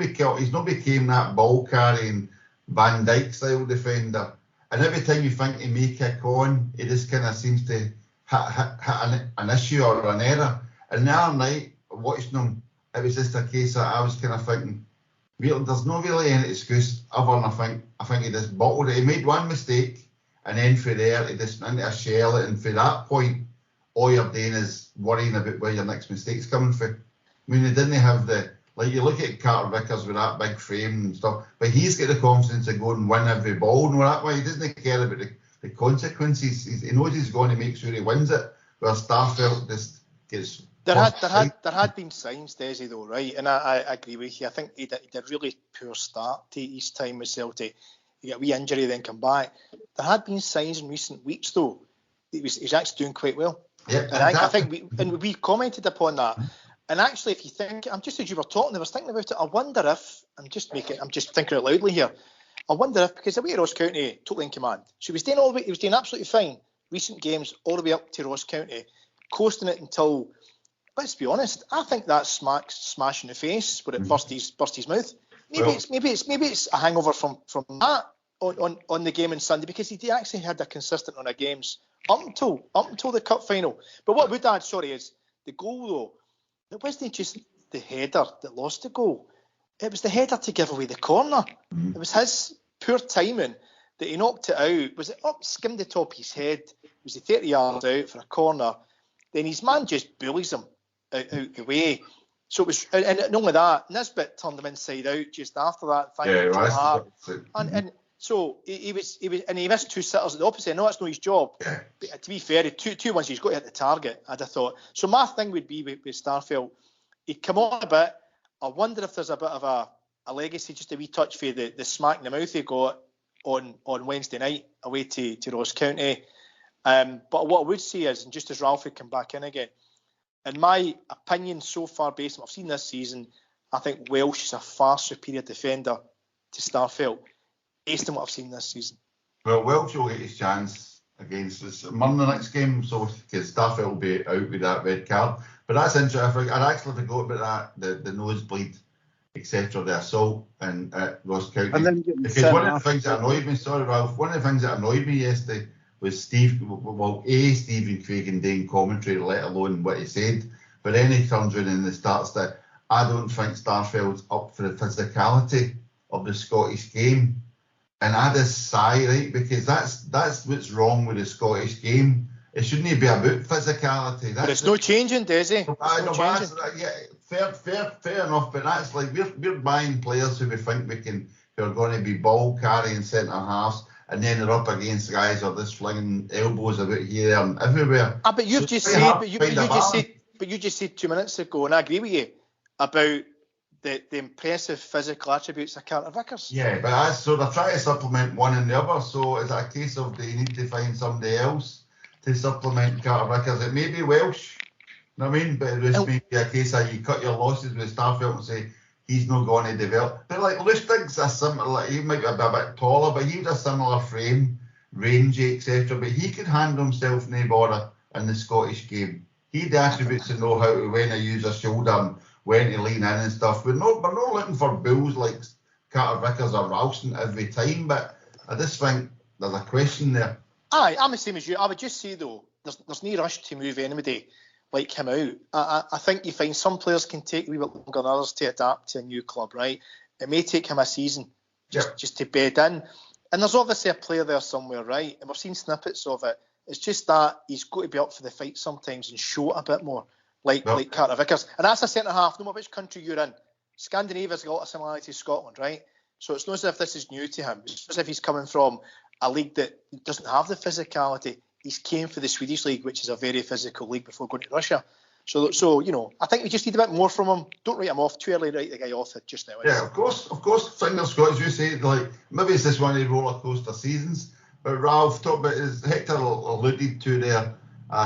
S4: became that ball carrying Van Dijk style defender. And every time you think he may kick on, he just kind of seems to hit an issue or an error. And the other night, watching him, it was just a case that I was kind of thinking, there's not really any excuse other than I think he just bottled it. He made one mistake, and then from there, he just into a shell. And from that point, all you're doing is worrying about where your next mistake's coming from. I mean, he didn't have you look at Carter Vickers with that big frame and stuff, but he's got the confidence to go and win every ball. No, that way he doesn't care about the consequences. He knows he's going to make sure he wins it. Where Starfelt just gets. There
S5: had been signs, Desi, though, right? And I agree with you. I think he did a really poor start to his time with Celtic. He got a wee injury, then come back. There had been signs in recent weeks, though. He was actually doing quite well.
S4: Yep,
S5: And I think we commented upon that. And actually, if you think, I'm just as you were talking, I was thinking about it. I wonder if I'm just thinking out loudly here. I wonder if, because the way Ross County totally in command, so he was doing absolutely fine. Recent games all the way up to Ross County, coasting it until, let's be honest, I think that smash in the face where it burst his mouth. Maybe it's a hangover from that on the game on Sunday, because he actually had a consistent run of games up until the cup final. But what would add, is the goal though. It wasn't just the header that lost the goal. It was the header to give away the corner. It was his poor timing that he knocked it out. Was it up, skimmed the top of his head? Was he 30 yards out for a corner? Then his man just bullies him out the way. So it was, and not only that, Nisbet turned him inside out just after that. And so he was, and he missed two sitters at the opposite. No, that's not his job.
S4: Yeah.
S5: But to be fair, two ones he's got to hit the target, I'd have thought. So my thing would be with Starfelt, he'd come on a bit. I wonder if there's a bit of a legacy, just a wee touch for the smack in the mouth he got on Wednesday night away to Ross County. But what I would say is, and just as Ralph had come back in again, in my opinion so far, based on what I've seen this season, I think Welsh is a far superior defender to Starfelt, based on what I've seen this season.
S4: Well, Welsh will get his chance against us Monday next game, so because Starfelt will be out with that red card. But that's interesting. I'd actually forgot about that, the nosebleed, etc., the assault and Ross County. Because one of the things that annoyed me, sorry Ralph, one of the things that annoyed me yesterday was Stephen Craig and Dane commentary, let alone what he said. But then he turns around and he starts that I don't think Starfelt's up for the physicality of the Scottish game. And I just sigh, right, because that's what's wrong with the Scottish game. It shouldn't be about physicality.
S5: But it's no changing, Desi.
S4: Fair enough. But that's like we're buying players who we think who are going to be ball carrying centre halves, and then they're up against guys who are just flinging elbows about here, there, and everywhere.
S5: But you just said 2 minutes ago, and I agree with you about the impressive physical attributes of Carter Vickers.
S4: Yeah, but so they're trying to supplement one and the other. So is it a case of they need to find somebody else to supplement Carter Vickers? It may be Welsh, you know what I mean? But it may be a case of you cut your losses with Starfelt and say he's not going to develop. But like Lustig's a similar, like, he might be a bit taller, but he was a similar frame, range, etc. But he could handle himself no bother in the Scottish game. He had the attributes to know how to when to use a shoulder and when to lean in and stuff. We're not looking for bulls like Carter Vickers or Ralston every time, but I just think there's a question there.
S5: Aye, I'm the same as you. I would just say though, there's no rush to move anybody like him out. I think you find some players can take a wee bit longer than others to adapt to a new club, right? It may take him a season just to bed in. And there's obviously a player there somewhere, right? And we've seen snippets of it. It's just that he's got to be up for the fight sometimes and show it a bit more, like Carter Vickers. And that's a centre half, no matter which country you're in. Scandinavia's got a lot of similarity to Scotland, right? So it's not as if this is new to him. It's as if he's coming from a league that doesn't have the physicality. He's came for the Swedish league, which is a very physical league, before going to Russia. So you know, I think we just need a bit more from him. Don't write him off too early. Write the guy off it just now.
S4: Yeah, of course. Fingers crossed, as you say, like maybe it's just one of the roller coaster seasons. But Ralph talked about, as Hector alluded to there,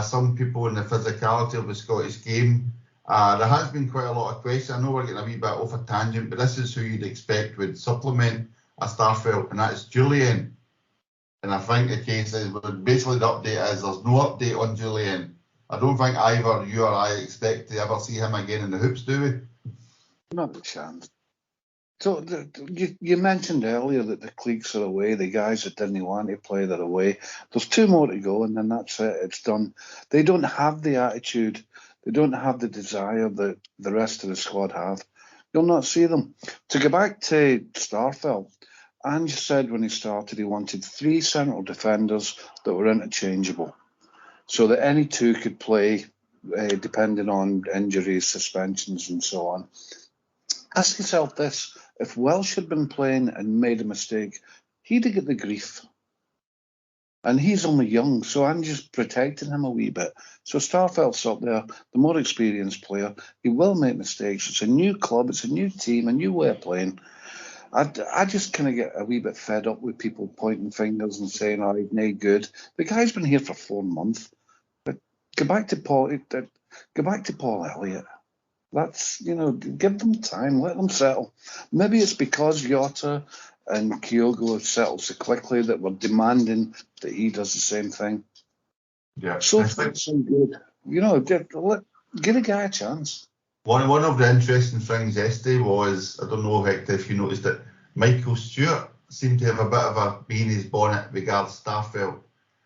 S4: some people in the physicality of the Scottish game. There has been quite a lot of questions. I know we're getting a wee bit off a tangent, but this is who you'd expect would supplement a Starfelt, and that's Julian. And I think the case is, basically the update is there's no update on Julian. I don't think either you or I expect to ever see him again in the hoops, do we?
S6: Not a chance. So you mentioned earlier that the cliques are away, the guys that didn't want to play, they're away. There's two more to go, and then that's it. It's done. They don't have the attitude. They don't have the desire that the rest of the squad have. You'll not see them. To go back to Starfelt, Ange said when he started he wanted 3 central defenders that were interchangeable, so that any two could play depending on injuries, suspensions, and so on. Ask yourself this: if Welsh had been playing and made a mistake, he'd get the grief. And he's only young, so I'm just protecting him a wee bit. So Starfelt's up there, the more experienced player. He will make mistakes. It's a new club, it's a new team, a new way of playing. I just kind of get a wee bit fed up with people pointing fingers and saying, oh, he's no good. The guy's been here for 4 months. But Go back to Paul Elliott. That's, give them time, let them settle. Maybe it's because Jota and Kyogo have settled so quickly that we're demanding that he does the same thing.
S4: Yeah.
S6: So far, so good. Give a guy a chance.
S4: One of the interesting things yesterday was, I don't know, Hector, if you noticed it, Michael Stewart seemed to have a bit of a bee in his bonnet regards Starfelt.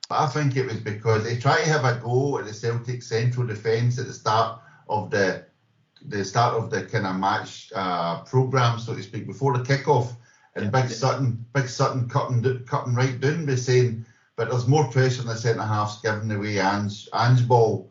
S4: But I think it was because he tried to have a go at the Celtic central defence at the start of the kind of match programme, so to speak, before the kick-off. And Big Sutton cut him right down by saying, but there's more pressure in the centre-halves given the way Ange ball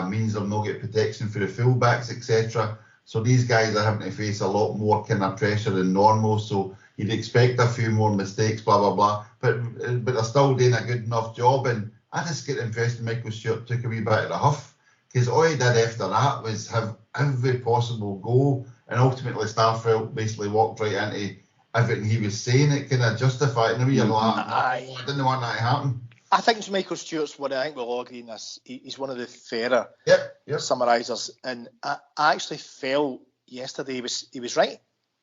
S4: means they'll not get protection for the full-backs, etc. So these guys are having to face a lot more kind of pressure than normal, so you'd expect a few more mistakes, blah, blah, blah. But they're still doing a good enough job, and I just get the impression Michael Stewart took a wee bit of the huff, because all he did after that was have every possible go, and ultimately Starfelt basically walked right into everything he was saying. It kind of justified it. You're like, I didn't want that to happen.
S5: I think Michael Stewart's one. I think we'll all agree on this. He's one of the fairer summarisers, and I actually felt yesterday he was right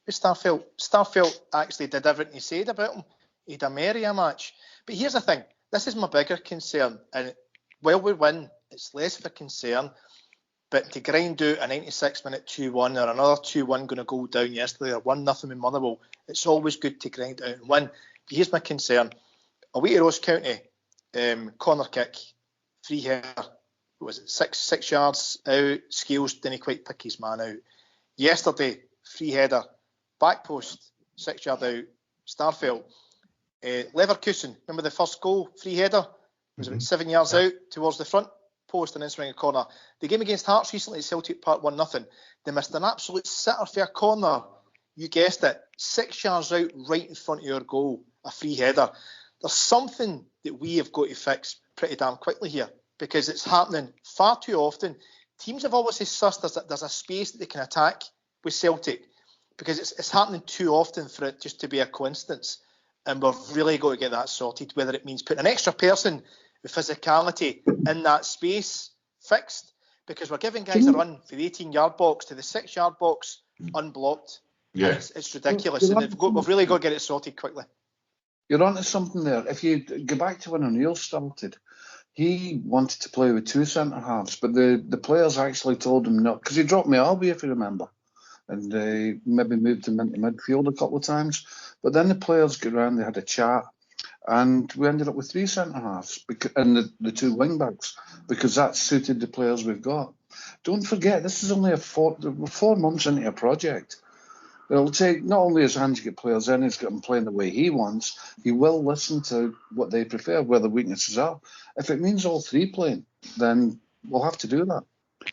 S5: with Starfelt. Starfelt actually did everything he said about him. He had a merry match. But here's the thing. This is my bigger concern, and while we win, it's less of a concern. But to grind out a 96-minute 2-1 or another 2-1 going to go down yesterday or 1-0 in Motherwell, it's always good to grind out and win. But here's my concern. Away to Ross Cunty, corner kick, free header, what was it, six yards out, Scales didn't quite pick his man out. Yesterday, free header, back post, 6 yard out, Starfelt. Leverkusen, remember the first goal, free header, was about 7 yards out towards the front post and then swing a corner. The game against Hearts recently at Celtic Park 1-0. They missed an absolute sitter for a corner. You guessed it, 6 yards out, right in front of your goal, a free header. There's something that we have got to fix pretty damn quickly here, because it's happening far too often. Teams have always sussed there's a space that they can attack with Celtic, because it's happening too often for it just to be a coincidence. And we've really got to get that sorted, whether it means putting an extra person with physicality in that space fixed, because we're giving guys a run for the 18-yard box to the 6-yard box unblocked.
S4: Yeah.
S5: It's ridiculous, and we've really got to get it sorted quickly.
S6: You're onto something there. If you go back to when O'Neill started, he wanted to play with two centre-halves, but the players actually told him no, because he dropped Mialbi, if you remember, and they maybe moved him into midfield a couple of times. But then the players got around, they had a chat, and we ended up with three centre-halves and the two wing-backs, because that suited the players we've got. Don't forget, this is only we're 4 months into a project. It'll take, not only has Ange get players in, he's got them playing the way he wants, he will listen to what they prefer, where the weaknesses are. If it means all three playing, then we'll have to do that.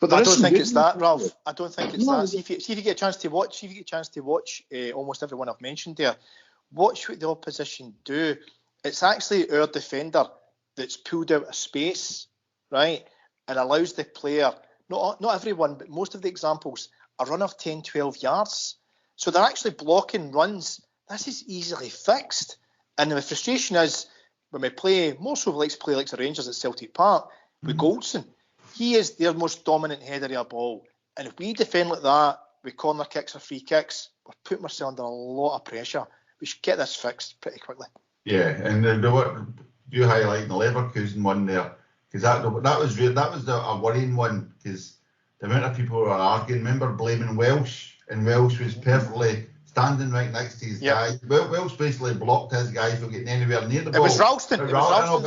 S5: But I don't think it's that, Ralph. I don't think it's that. See if you get a chance to watch, almost everyone I've mentioned there, watch what the opposition do. It's actually our defender that's pulled out a space, right, and allows the player, not everyone, but most of the examples, a run of 10, 12 yards. So they're actually blocking runs. This is easily fixed. And the frustration is when we play, more so like to play like the Rangers at Celtic Park, with Goldson. He is their most dominant header of a ball. And if we defend like that with corner kicks or free kicks, we're putting ourselves under a lot of pressure. We should get this fixed pretty quickly.
S4: Yeah, and what you highlighting the Leverkusen one there, because that was a worrying one, because the amount of people who are arguing, remember blaming Welsh, and Welsh was perfectly standing right next to his guy. Welsh basically blocked his guy from getting anywhere near the ball.
S5: It was Ralston.
S4: But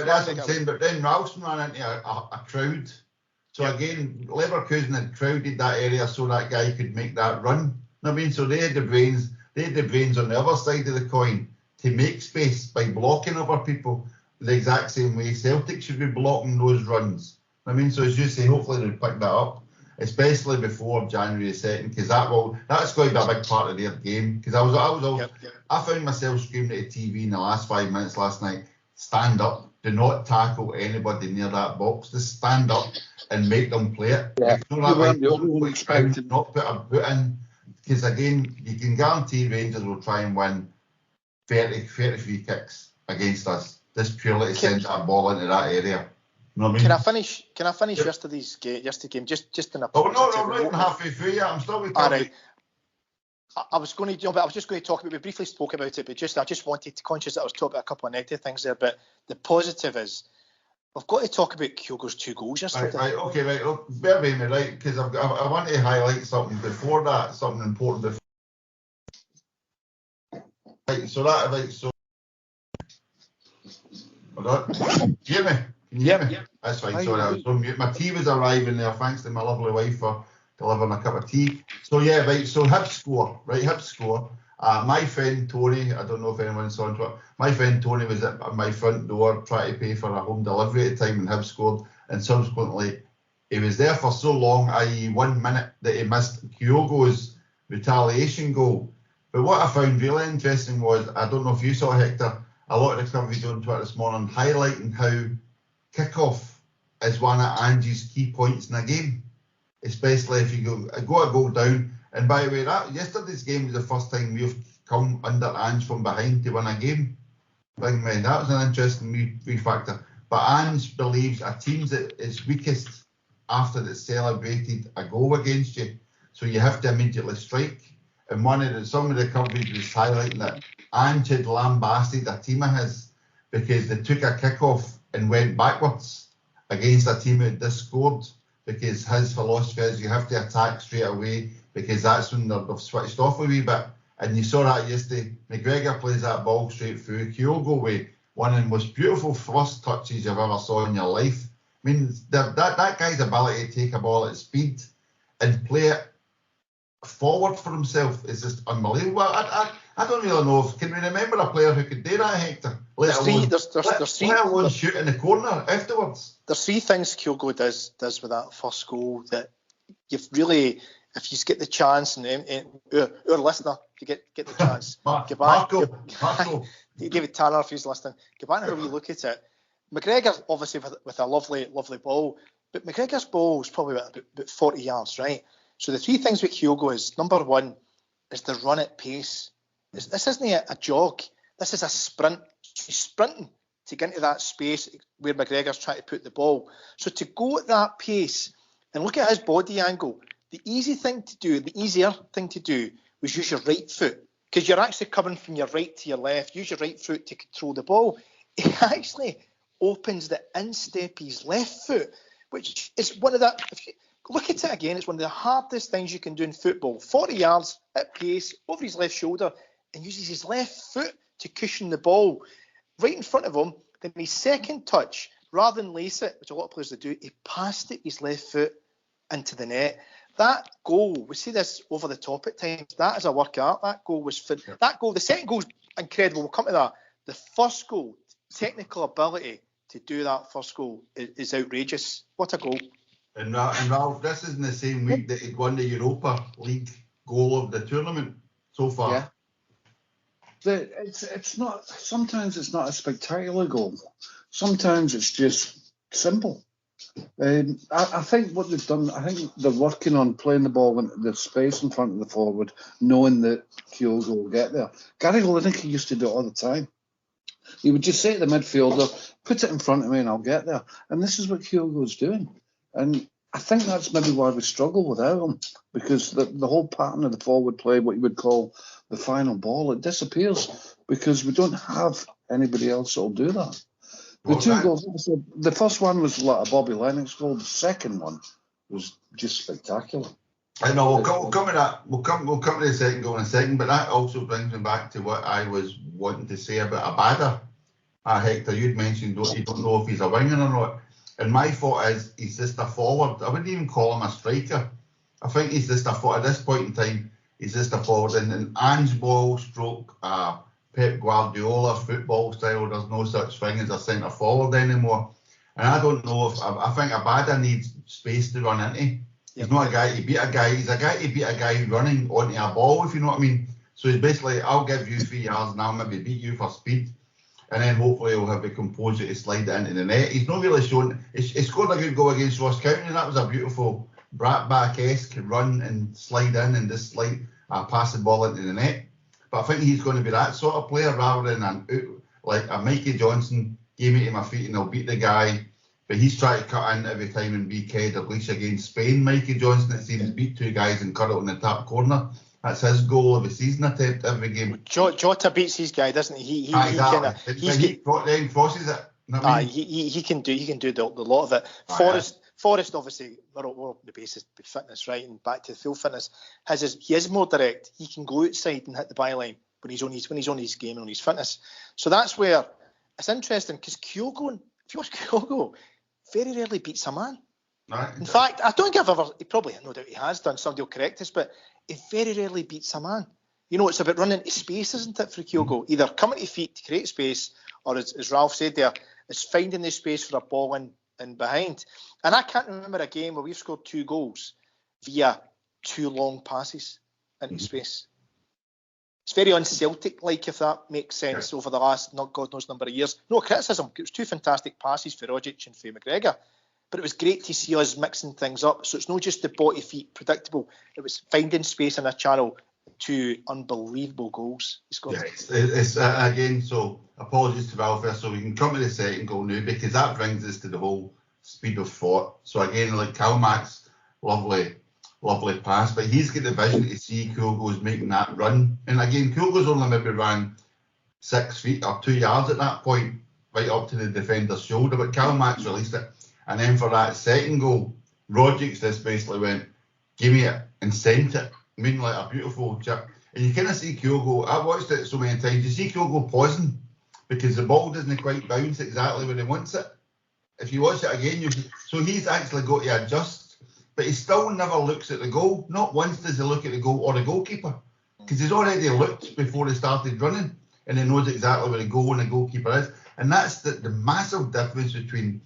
S4: that's what I'm saying. But then Ralston ran into a crowd. So again, Leverkusen had crowded that area so that guy could make that run. I mean, so they had the brains on the other side of the coin to make space by blocking other people the exact same way Celtic should be blocking those runs. I mean, so as you say, hopefully they'll pick that up, especially before January 2nd, because that's going to be a big part of their game. Because I found myself screaming at the TV in the last 5 minutes last night, stand up, do not tackle anybody near that box, just stand up and make them play it.
S6: Yeah.
S4: Not put a boot in, because again, you can guarantee Rangers will try and win 30 free kicks against us, just purely to send that ball into that area. You know what I mean?
S5: Can I finish
S4: Yep.
S5: yesterday's game? Just in a
S4: Oh,
S5: positive
S4: no, right
S5: note.
S4: halfway through yet. I'm still with
S5: All right. I was going to, but I was just going to talk about. We briefly spoke about it, but I just wanted to, conscious that I was talking about a couple of negative things there. But the positive is, we've got to talk about Kyogo's 2 goals yesterday.
S4: Right, okay, right. Oh, bear with me, right? Because I want to highlight something before that, something important before. Right, so. Hold on. Can you hear me? Can you hear me? Yep. That's fine. Sorry, I was on mute. My tea was arriving there, thanks to my lovely wife for delivering a cup of tea. So yeah, right. So Hibs score, right? Hibs score. My friend Tony, I don't know if anyone saw on Twitter. My friend Tony was at my front door trying to pay for a home delivery at the time when Hibs scored, and subsequently he was there for so long, i.e. 1 minute, that he missed Kyogo's retaliation goal. But what I found really interesting was, I don't know if you saw, Hector, a lot of the coverage on Twitter this morning highlighting how kick-off is one of Ange's key points in a game, especially if you go a goal down. And by the way, yesterday's game was the first time we've come under Ange from behind to win a game. That was an interesting wee factor. But Ange believes a team's at its weakest after it's celebrated a goal against you, so you have to immediately strike. And some of the coverage was highlighting that Ange had lambasted a team of his because they took a kick-off and went backwards against a team that just scored, because his philosophy is you have to attack straight away, because that's when they've switched off a wee bit. And you saw that yesterday. McGregor plays that ball straight through. Kyogo with one of the most beautiful first touches you've ever saw in your life. I mean, that guy's ability to take a ball at speed and play it forward for himself is just unbelievable. I don't really know can we remember a player who could do that, Hector? Let alone shoot in the corner afterwards.
S5: There's 3 things Kyogo does with that first goal that you've really, if you get the chance, and our listener, if you get the chance,
S4: Marco.
S5: David Tanner, if he's listening, go back and have a wee look at it. McGregor, obviously, with a lovely ball, but McGregor's ball is probably about 40 yards, right? So the 3 things with Kyogo is, number 1 is the run at pace. This isn't a jog. This is a sprint. He's sprinting to get into that space where McGregor's trying to put the ball. So to go at that pace and look at his body angle, the easier thing to do was use your right foot, because you're actually coming from your right to your left. Use your right foot to control the ball. He actually opens the instep of his left foot, which is one of the, if you look at it again, it's one of the hardest things you can do in football. 40 yards at pace, over his left shoulder, and uses his left foot to cushion the ball right in front of him. Then his second touch, rather than lace it, which a lot of players do, he passed it his left foot into the net. That goal, we see this over the top at times, that is a work of art. That goal was the second goal is incredible. We'll come to that. The first goal, technical ability to do that first goal is outrageous. What a goal.
S4: And Ralph, this is in the same week that he'd won the Europa League goal of the tournament so far.
S6: Yeah. It's not. Sometimes it's not a spectacular goal. Sometimes it's just simple. I think what they've done, I think they're working on playing the ball into the space in front of the forward, knowing that Kyogo will get there. Gary Lineker used to do it all the time. He would just say to the midfielder, put it in front of me and I'll get there. And this is what Kyogo's doing. And I think that's maybe why we struggle without him, because the whole pattern of the forward play, what you would call the final ball, it disappears because we don't have anybody else that will do that. The 2 goals, the first one was like a Bobby Lennox goal. The second one was just spectacular.
S4: I know we'll come to that. We'll come to the second goal in a second, but that also brings me back to what I was wanting to say about Abada. Hector, you'd mentioned you don't know if he's a winger or not. And my thought is he's just a forward. I wouldn't even call him a striker. I think he's just a forward. At this point in time, he's just a forward. And in Ange ball stroke Pep Guardiola football style, there's no such thing as a centre forward anymore. And I don't know if I think Abada needs space to run into. He's not a guy to beat a guy. He's a guy to beat a guy running onto a ball, if you know what I mean. So he's basically, I'll give you 3 yards and I'll maybe beat you for speed. And then hopefully he'll have the composure to slide it into the net. He's not really shown. He scored a good goal against Ross Cunty. That was a beautiful Bratback-esque run and slide in and just pass the ball into the net. But I think he's going to be that sort of player rather than like a Mikey Johnson, give me to my feet and I'll beat the guy. but he's trying to cut in every time and be head of leash against Spain. Mikey Johnson, it seems, beat 2 guys and cut it on the top corner. That's his goal of the season attempt every game.
S5: Jota beats his guy, doesn't he? He
S4: then crosses it. You know what I mean?
S5: He can do the lot of it. Forrest obviously, we're on the basis of fitness, right, and back to the full fitness. He is more direct. He can go outside and hit the byline when he's on his game and on his fitness. So that's where it's interesting, because Kyogo, if you watch Kyogo, very rarely beats a man.
S4: Right.
S5: In fact, I don't think I've ever. He probably, no doubt, he has done. Somebody will correct us, but he very rarely beats a man. You know, it's about running to space, isn't it, for Kyogo? Either coming to feet to create space, or as Ralph said there, it's finding the space for a ball in behind. And I can't remember a game where we've scored 2 goals via 2 long passes into space. It's very un-Celtic-like, if that makes sense, over the last, not God knows, number of years. No criticism. It was 2 fantastic passes for Rogic and for McGregor. But it was great to see us mixing things up. So it's not just the body feet predictable. It was finding space in a channel to unbelievable goals.
S4: Yeah, it's again, so apologies to Valfer, so we can come to the second goal now, because that brings us to the whole speed of thought. So again, like Calmac's lovely pass, but he's got the vision to see Kyogo's making that run. And again, Kyogo's only maybe ran 6 feet or 2 yards at that point, right up to the defender's shoulder, but Calmac's released it. And then for that second goal, Rogic just basically went, give me it, and sent it. I mean, like a beautiful chip. And you kind of see Kyogo, I watched it so many times, you see Kyogo pausing because the ball doesn't quite bounce exactly where he wants it. If you watch it again, so he's actually got to adjust, but he still never looks at the goal. Not once does he look at the goal or the goalkeeper, because he's already looked before he started running, and he knows exactly where the goal and the goalkeeper is. And that's the massive difference between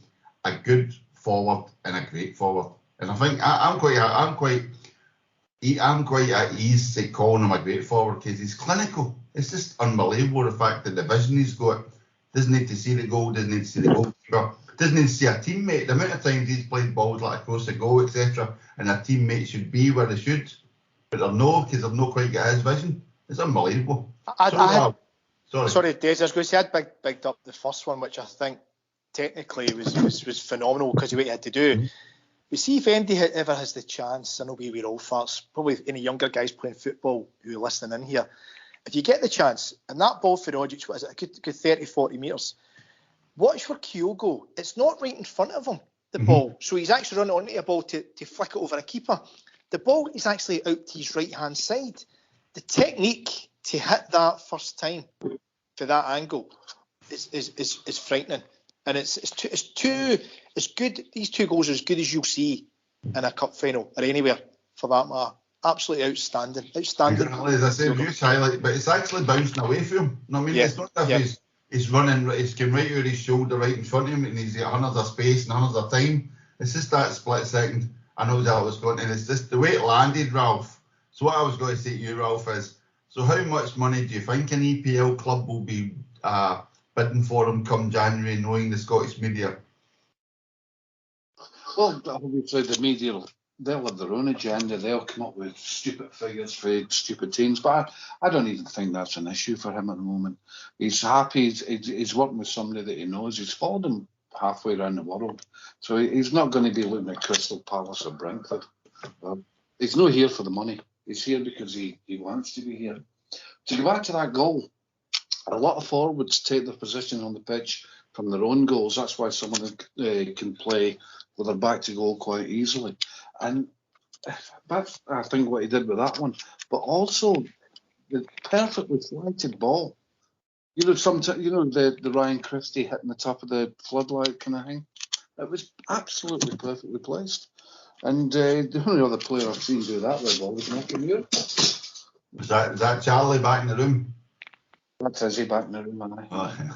S4: a good forward and a great forward. And I think I'm quite at ease to calling him a great forward, because he's clinical. It's just unbelievable, the fact that the vision he's got. Doesn't need to see the goal, doesn't need to see the goalkeeper, doesn't need to see a teammate. The amount of times he's played balls like across the goal, etc., and a teammate should be where they should, but they're no, because they've not quite got his vision. It's unbelievable.
S5: Sorry, Desi, I was going to say I'd bigged up the first one, which I think technically was phenomenal, because of what he had to do. Mm-hmm. We see if Andy ever has the chance, I know we're all farts, probably any younger guys playing football who are listening in here, if you get the chance, and that ball for Rogic, what is it, a good 30, 40 metres, watch for Kyogo. It's not right in front of him, the ball. So he's actually running onto a ball to flick it over a keeper. The ball is actually out to his right-hand side. The technique to hit that first time to that angle is frightening. And it's good. These 2 goals are as good as you'll see in a cup final or anywhere for that matter. Absolutely outstanding.
S4: Exactly, as I said, huge highlight, but it's actually bouncing away from him. You know what I mean? Yeah. It's not that he's running, it's going right over his shoulder, right in front of him, and he's got hundreds of space and hundreds of time. It's just that split second. I know that was going, and it's just the way it landed, Ralph. So what I was going to say to you, Ralph, is, so how much money do you think an EPL club will be bidding for him come January, knowing the Scottish media?
S6: Well, obviously the media, they'll have their own agenda. They'll come up with stupid figures for stupid teams. But I don't even think that's an issue for him at the moment. He's happy. He's working with somebody that he knows. He's followed him halfway around the world. So he's not going to be looking at Crystal Palace or Brentford. He's not here for the money. He's here because he wants to be here. To go back to that goal, a lot of forwards take their position on the pitch from their own goals. That's why some of them can play with their back to goal quite easily. And that's, I think, what he did with that one. But also, the perfectly flighted ball. You know, the Ryan Christie hitting the top of the floodlight kind of thing. It was absolutely perfectly placed. And the only other player I've seen do that with a ball was Mackay.
S4: Is that Charlie back in the room?
S6: That's Izzy back in the room, and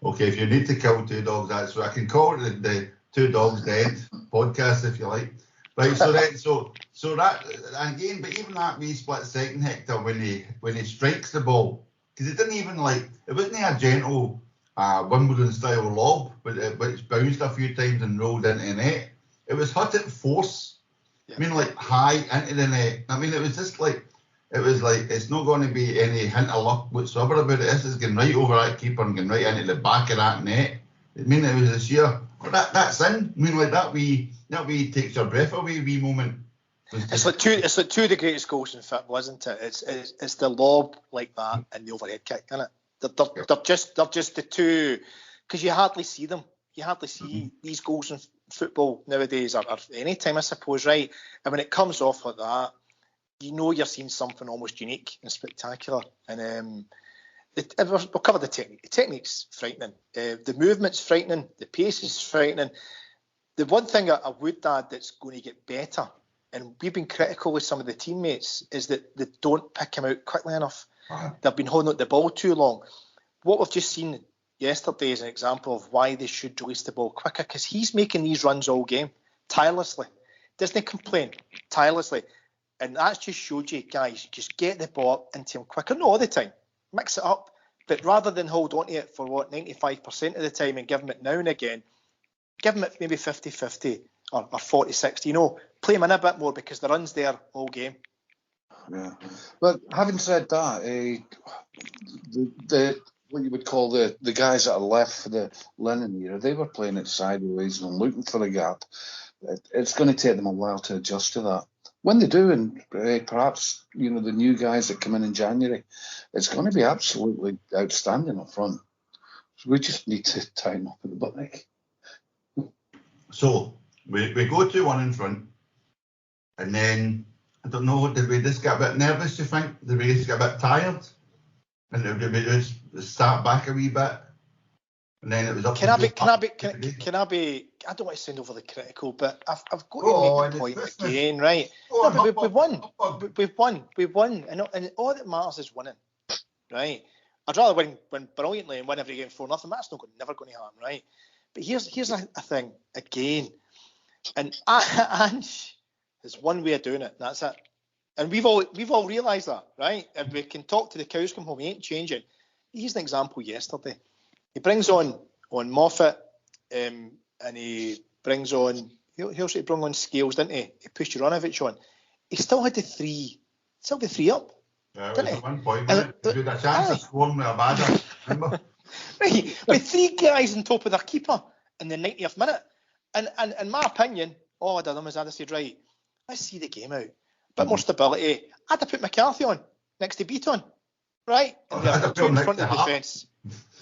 S4: Okay, if you need to kill 2 dogs, that's what I can call it, the 2 Dogs Dead podcast, if you like. Right, so that again, but even that wee split second, Hector, when he strikes the ball, because it didn't even it wasn't a gentle Wimbledon style lob, but it's bounced a few times and rolled into the net. It was hit at force. Yeah. I mean, high into the net. I mean, it was just it's not going to be any hint of luck whatsoever about it. This is going right over that keeper and going right into the back of that net. I mean, it was a sheer But that's in. I mean, like that wee takes your breath away. Wee moment.
S5: It's like two of the greatest goals in football, isn't it? It's the lob like that and the overhead kick, isn't it? They're just the two, because you hardly see them. You hardly see these goals in football nowadays, or any time, I suppose, right? And when it comes off like that, you know you're seeing something almost unique and spectacular. And we'll cover the technique. The technique's frightening. The movement's frightening. The pace is frightening. The one thing I would add that's going to get better, and we've been critical with some of the teammates, is that they don't pick him out quickly enough. They've been holding out the ball too long. What we've just seen yesterday is an example of why they should release the ball quicker, because he's making these runs all game, tirelessly. Doesn't complain, tirelessly. And that's just showed you, guys, just get the ball into him quicker. Not all the time. Mix it up. But rather than hold on to it for, 95% of the time and give him it now and again, give him it maybe 50-50 or 40-60. Play him in a bit more, because the run's there all game.
S6: Yeah. But having said that, the what you would call the guys that are left for the Lennon era, they were playing it sideways and looking for a gap. It's going to take them a while to adjust to that. When they do, and perhaps the new guys that come in January, it's going to be absolutely outstanding up front. So we just need to tighten up at the back.
S4: So we go 2-1 in front, and then I don't know, did we just get a bit nervous? You think? Did we just get a bit tired? And did we just start back a wee bit? And then it was up. Can I
S5: be? I don't want to sound overly critical, but I've got to make the point again, right? We've won, and all that matters is winning, right? I'd rather win brilliantly and win every game 4-0. That's never going to happen, right? But here's a thing again, and Ange has one way of doing it, and that's it. And we've all realised that, right? And we can talk to the cows come home. He ain't changing. Here's an example yesterday. He brings on Moffat, and he brings on, he also bring on Scales, didn't he? He pushed Juranovic on. He still had the three up.
S4: Yeah, it was at one point, wasn't it? He had a chance of scoring with a badger, remember?
S5: Right, with three guys on top of their keeper in the 90th minute. And in my opinion, all I'd have done is I'd have said, right, let's see the game out. A bit more stability. I'd have put McCarthy on next to Beaton, right? And they're two in front of the defence.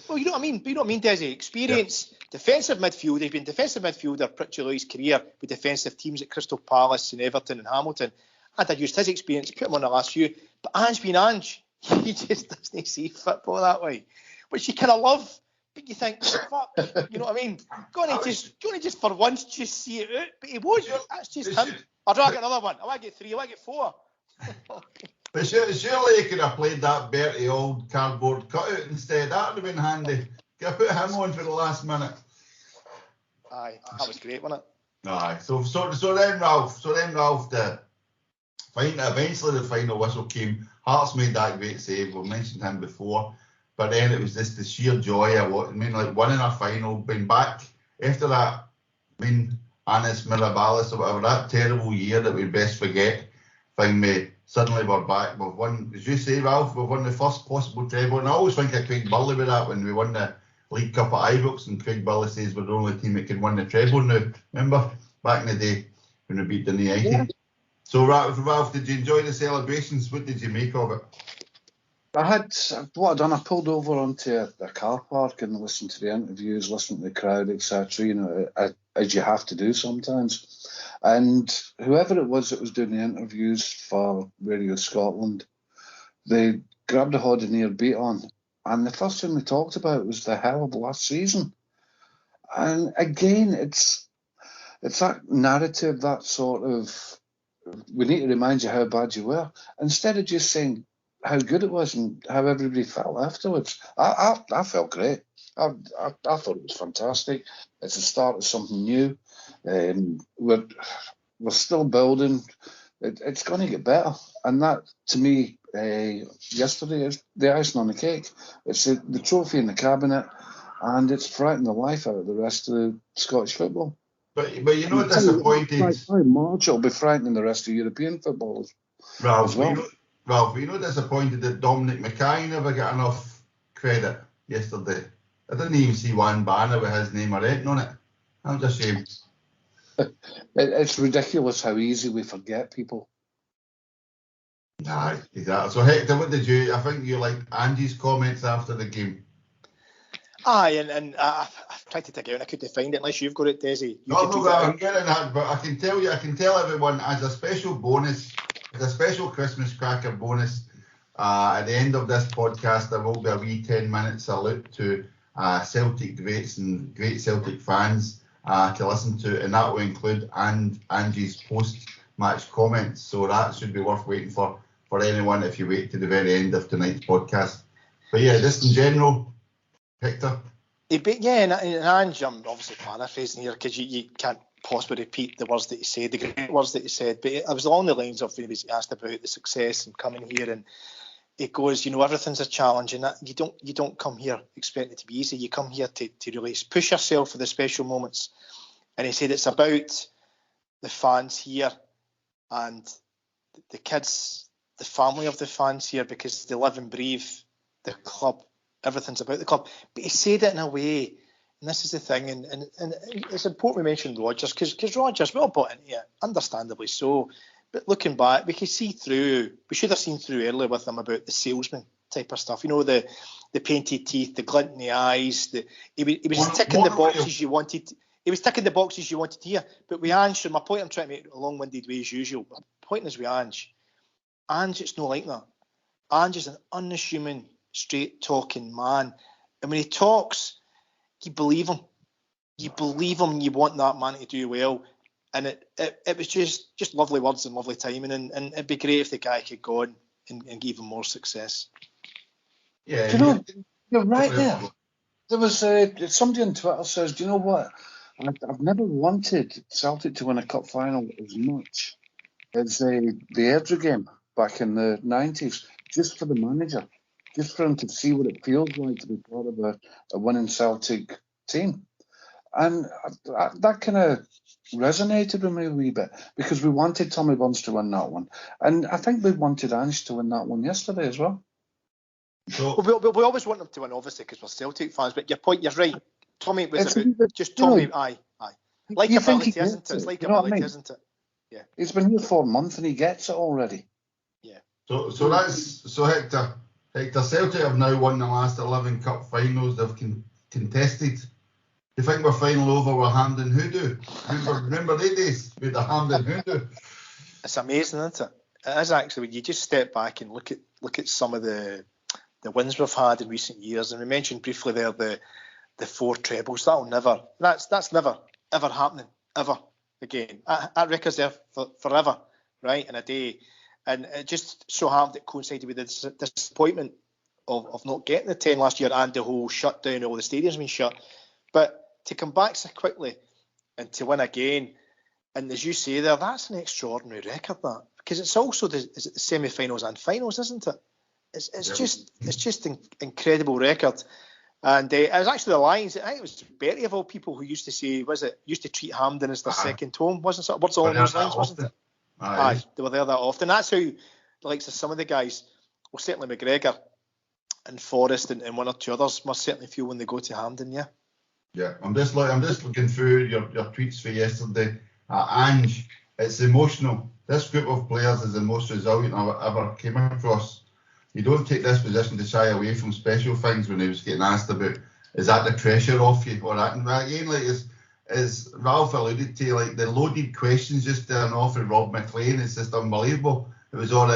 S5: Well, you know what I mean? But you know what I mean, Desi? Experience, defensive midfield. He's been defensive midfielder pretty early his career with defensive teams at Crystal Palace and Everton and Hamilton. I'd have used his experience, put him on the last few. But Ange being Ange, he just doesn't see football that way, which you kind of love. But you think, fuck, you know what I mean? Go on and just for once just see it out. But he won't. That's just him. I'd rather get another one. I want to get 3. I want to get 4.
S4: But surely he could have played that Bertie old cardboard cutout instead. That would have been handy. Could have put him on for the last minute.
S5: Aye, that was great, wasn't it?
S4: Aye. So then Ralph, eventually the final whistle came. Hearts made that great save. We've mentioned him before. But then it was just the sheer joy of winning a final, being back after that, Anis Mirabalis or whatever, that terrible year that we best forget. Suddenly we're back. We've won, as you say, Ralph, we've won the first possible treble. And I always think of Craig Burley with that when we won the League Cup at Ibrox, and Craig Burley says we're the only team that can win the treble now. Remember? Back in the day when we beat the United. Yeah. So, Ralph, did you enjoy the celebrations? What did you make of it?
S6: I pulled over onto a car park and listened to the interviews, listened to the crowd, etc. As you have to do sometimes. And whoever it was that was doing the interviews for Radio Scotland, they grabbed a Hodenier beat on, and the first thing they talked about was the hell of last season. And again, it's that narrative, that sort of, we need to remind you how bad you were, instead of just saying how good it was and how everybody felt afterwards. I felt great. I thought it was fantastic. It's the start of something new. We're still building. It's going to get better. And that, to me, yesterday is the icing on the cake. It's the trophy in the cabinet, and it's frightened the life out of the rest of the Scottish football.
S4: But disappointed.
S6: By March, it'll be frightening the rest of European footballers as well.
S4: Ralph, you're not disappointed that Dominic Mackay never got enough credit yesterday? I didn't even see one banner with his name or anything on it. I'm just ashamed.
S6: It's ridiculous how easy we forget people.
S4: Aye, exactly. So Hector, what did you? I think you liked Ange's comments after the game.
S5: Aye, and I've tried to take it out and I couldn't find it unless you've got it, Desi.
S4: I'm getting that, but I can tell everyone as a special bonus, as a special Christmas cracker bonus, at the end of this podcast, there will be a wee 10-minute salute to Celtic greats and great Celtic fans to listen to, and that will include Ange's post-match comments. So that should be worth waiting for anyone if you wait to the very end of tonight's podcast. But yeah, just in general, Hector.
S5: Yeah, and Ange, I'm obviously paraphrasing here because you can't possibly repeat the words that he said, the great words that he said, but it was along the lines of when he was asked about the success and coming here, and it goes, everything's a challenge, and that you don't come here expecting it to be easy. You come here to really push yourself for the special moments. And he said it's about the fans here and the kids, the family of the fans here, because they live and breathe the club. Everything's about the club. But he said it in a way, and this is the thing, and it's important we mention Rodgers, because Rodgers, we all bought into it, understandably so. But looking back, we could see through, we should have seen through earlier with him about the salesman type of stuff. The painted teeth, the glint in the eyes. He was ticking the boxes you wanted. He was ticking the boxes you wanted to hear. But with Ange, my point I'm trying to make a long-winded way as usual. My point is with Ange, it's not like that. Ange is an unassuming, straight-talking man. And when he talks, you believe him. You believe him, you want that man to do well. And it was just lovely words and lovely timing. And it'd be great if the guy could go on and give him more success.
S4: Yeah,
S6: do you know, you're right there. There was somebody on Twitter says, do you know what? I've never wanted Celtic to win a cup final as much as the Airdrie game back in the 90s, just for the manager, just for him to see what it feels like to be part of a winning Celtic team. And that kind of resonated with me a wee bit, because we wanted Tommy Burns to win that one. And I think we wanted Ange to win that one yesterday as well.
S4: So,
S5: we always want them to win, obviously, because we're Celtic fans. But your point, you're right. Tommy was just Tommy. Aye. Likeability, isn't it? It's likeability, isn't it? Yeah.
S6: He's been here 4 months and he gets it already.
S5: Yeah.
S4: So Hector, Celtic have now won the last 11 cup finals they've contested. Do you think we're final over with Hampden Hoodoo? Remember they days with the Hampden Hoodoo?
S5: It's amazing, isn't it? It is actually. When you just step back and look at some of the wins we've had in recent years, and we mentioned briefly there the 4 trebles. That's never ever happening ever again. That record's there forever, right, in a day. And it just so happened it coincided with the disappointment of not getting the 10 last year and the whole shutdown, all the stadiums being shut. But to come back so quickly and to win again, and as you say there, that's an extraordinary record, that, because it's also the semi-finals and finals, isn't it? It's just an incredible record. And it was actually the Lions. I think it was Betty of all people who used to say, used to treat Hampden as their second home, wasn't it? Words along those lines, wasn't it? Aye, they were there that often. That's how the likes of some of the guys, well, certainly McGregor and Forrest and one or two others must certainly feel when they go to Hampden, yeah.
S4: Yeah, I'm just looking through your tweets for yesterday. Ange, it's emotional. This group of players is the most resilient I've ever came across. You don't take this position to shy away from special things. When he was getting asked about, is that the pressure off you or that? And again, like as Ralph alluded to, like the loaded questions just there and off of Rob McLean, it's just unbelievable. It was all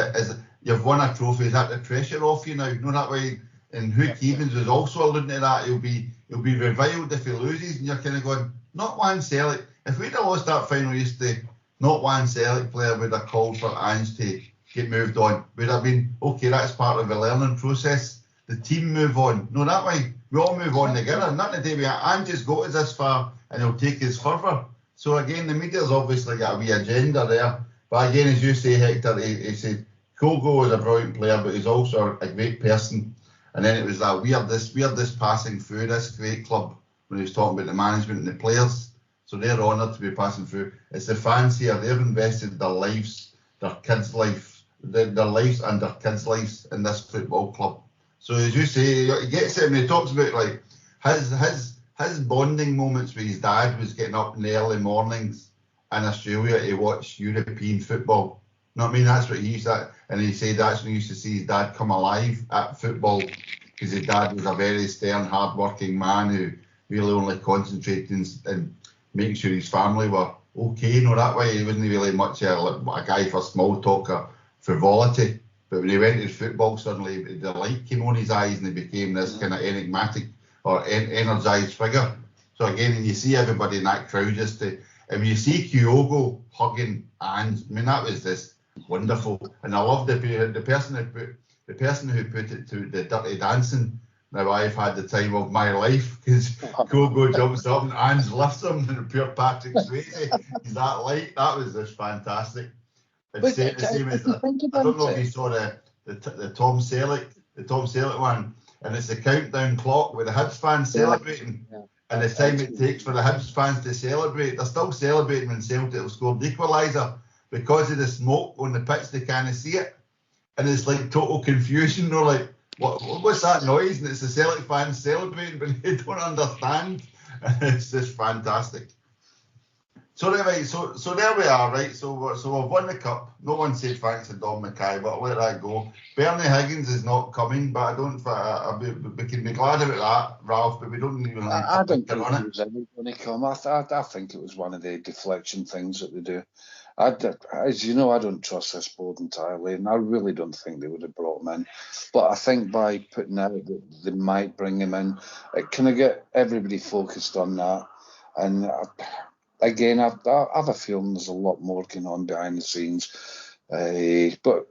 S4: you've won a trophy. Is that the pressure off you now? You know that way. And Hook Evans was also alluding to that. He'll be reviled if he loses, and you're kind of going, not one Celtic. If we'd have lost that final yesterday, not one Celtic player would have called for Ange to get moved on. Would have been, okay, that's part of the learning process. The team move on. No, that way, we all move on together. Not the day we Ange has got us this far and he'll take us further. So again, the media's obviously got a wee agenda there. But again, as you say, Hector, he said, Kyogo is a brilliant player, but he's also a great person. And then it was that weirdness passing through this great club when he was talking about the management and the players. So they're honoured to be passing through. It's the fans here. They've invested their lives, their kids' life, their lives and their kids' lives in this football club. So as you say, he gets it when he talks about like his his bonding moments with his dad was getting up in the early mornings in Australia to watch European football. You know what I mean? That's what he used to, and he said that's when he used to see his dad come alive at football, because his dad was a very stern, hard-working man who really only concentrated and making sure his family were okay. You know, that way he wasn't really much a guy for small talk or frivolity. But when he went to football, suddenly the light came on his eyes and he became this kind of enigmatic or energised figure. So again, and you see everybody in that crowd and when you see Kyogo hugging Ange, I mean, that was just wonderful. And I love the person who put it to the Dirty Dancing. Now I've had the time of my life, because Kyogo jumps up and Ange lifts him, and pure Patrick Swayze. He's that light. That was just fantastic. It's the same as I don't know if you saw the Tom Selleck one, and it's the countdown clock with the Hibs fans celebrating, and the time it takes for the Hibs fans to celebrate. They're still celebrating when Celtic have scored the equaliser. Because of the smoke on the pitch, they can't see it, and it's like total confusion. They're like, what's that noise? And it's the Celtic fans celebrating, but they don't understand. It's just fantastic. So anyway, so there we are, right? So we've won the cup. No one said thanks to Don Mackay, but I'll let that go. Bernie Higgins is not coming, but we can be glad about that, Ralph. But we don't even.
S6: I don't think it was ever going to come. I think it was one of the deflection things that they do. As you know, I don't trust this board entirely, and I really don't think they would have brought him in. But I think by putting out that they might bring him in, it kind of get everybody focused on that. And again, I have a feeling there's a lot more going on behind the scenes. But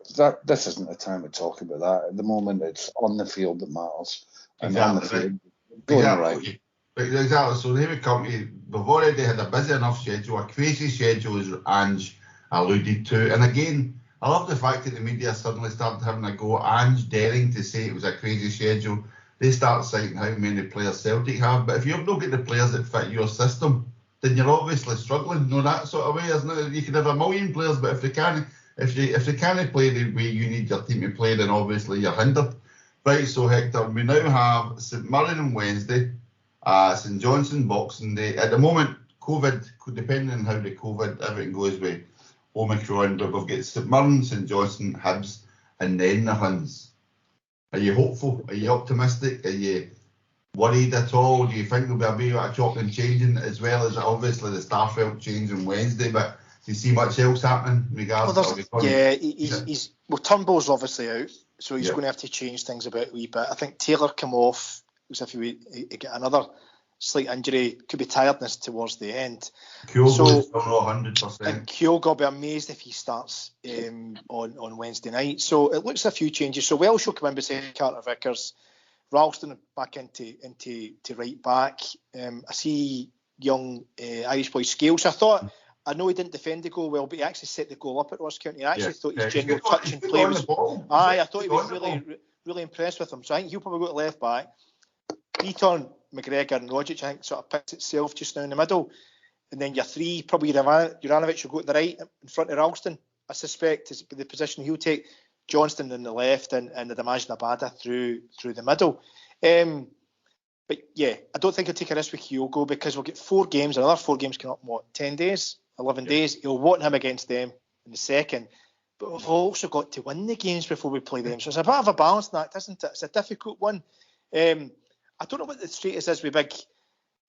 S6: this isn't the time to talk about that. At the moment, it's on the field that matters. And
S4: exactly.
S6: on the field, going right.
S4: Exactly. So David Company, we've already had a busy enough schedule, a crazy schedule, as Ange alluded to. And again, I love the fact that the media suddenly started having a go at Ange, daring to say it was a crazy schedule. They start citing how many players Celtic have. But if you've not got the players that fit your system, then you're obviously struggling. No, that sort of way, isn't it? You can have a million players, but if they can't play the way you need your team to play, then obviously you're hindered. Right, so Hector, we now have St Mirren on Wednesday, St Johnstone Boxing Day. At the moment, COVID, depending on how the COVID, everything goes with Omicron, but we've got St Mirren, St Johnstone, Hibs, and then the Huns. Are you hopeful? Are you optimistic? Are you worried at all? Do you think there'll be a bit of chopping and changing, as well as obviously the Starfelt change on Wednesday? But do you see much else happening in regards
S5: to Turnbull's obviously out, so he's going to have to change things about a wee bit. I think Taylor came off as if he get another slight injury, could be tiredness towards the end.
S4: Kyogo is still not 100%.
S5: And Kyogo, I'll be amazed if he starts on Wednesday night. So it looks a few changes. So Welsh will come in beside Carter Vickers. Ralston back into right back. I see young Irish boy Scales. I know he didn't defend the goal well, but he actually set the goal up at Ross County. I actually thought his general touch and play was. I thought he was really impressed with him. So I think he'll probably go to left back. Beaton, McGregor, and Rogic, I think, sort of picks itself just now in the middle. And then your three, probably Juranovic will go to the right in front of Ralston, I suspect, is the position he'll take. Johnston on the left, and I'd imagine Abada through the middle. But yeah, I don't think he'll take a risk with Kyogo, because we'll get 4 games, another 4 games coming up in 10 days, 11 days. He'll want him against them in the second. But we've also got to win the games before we play them. So it's a bit of a balancing act, isn't it? It's a difficult one. I don't know what the status is with big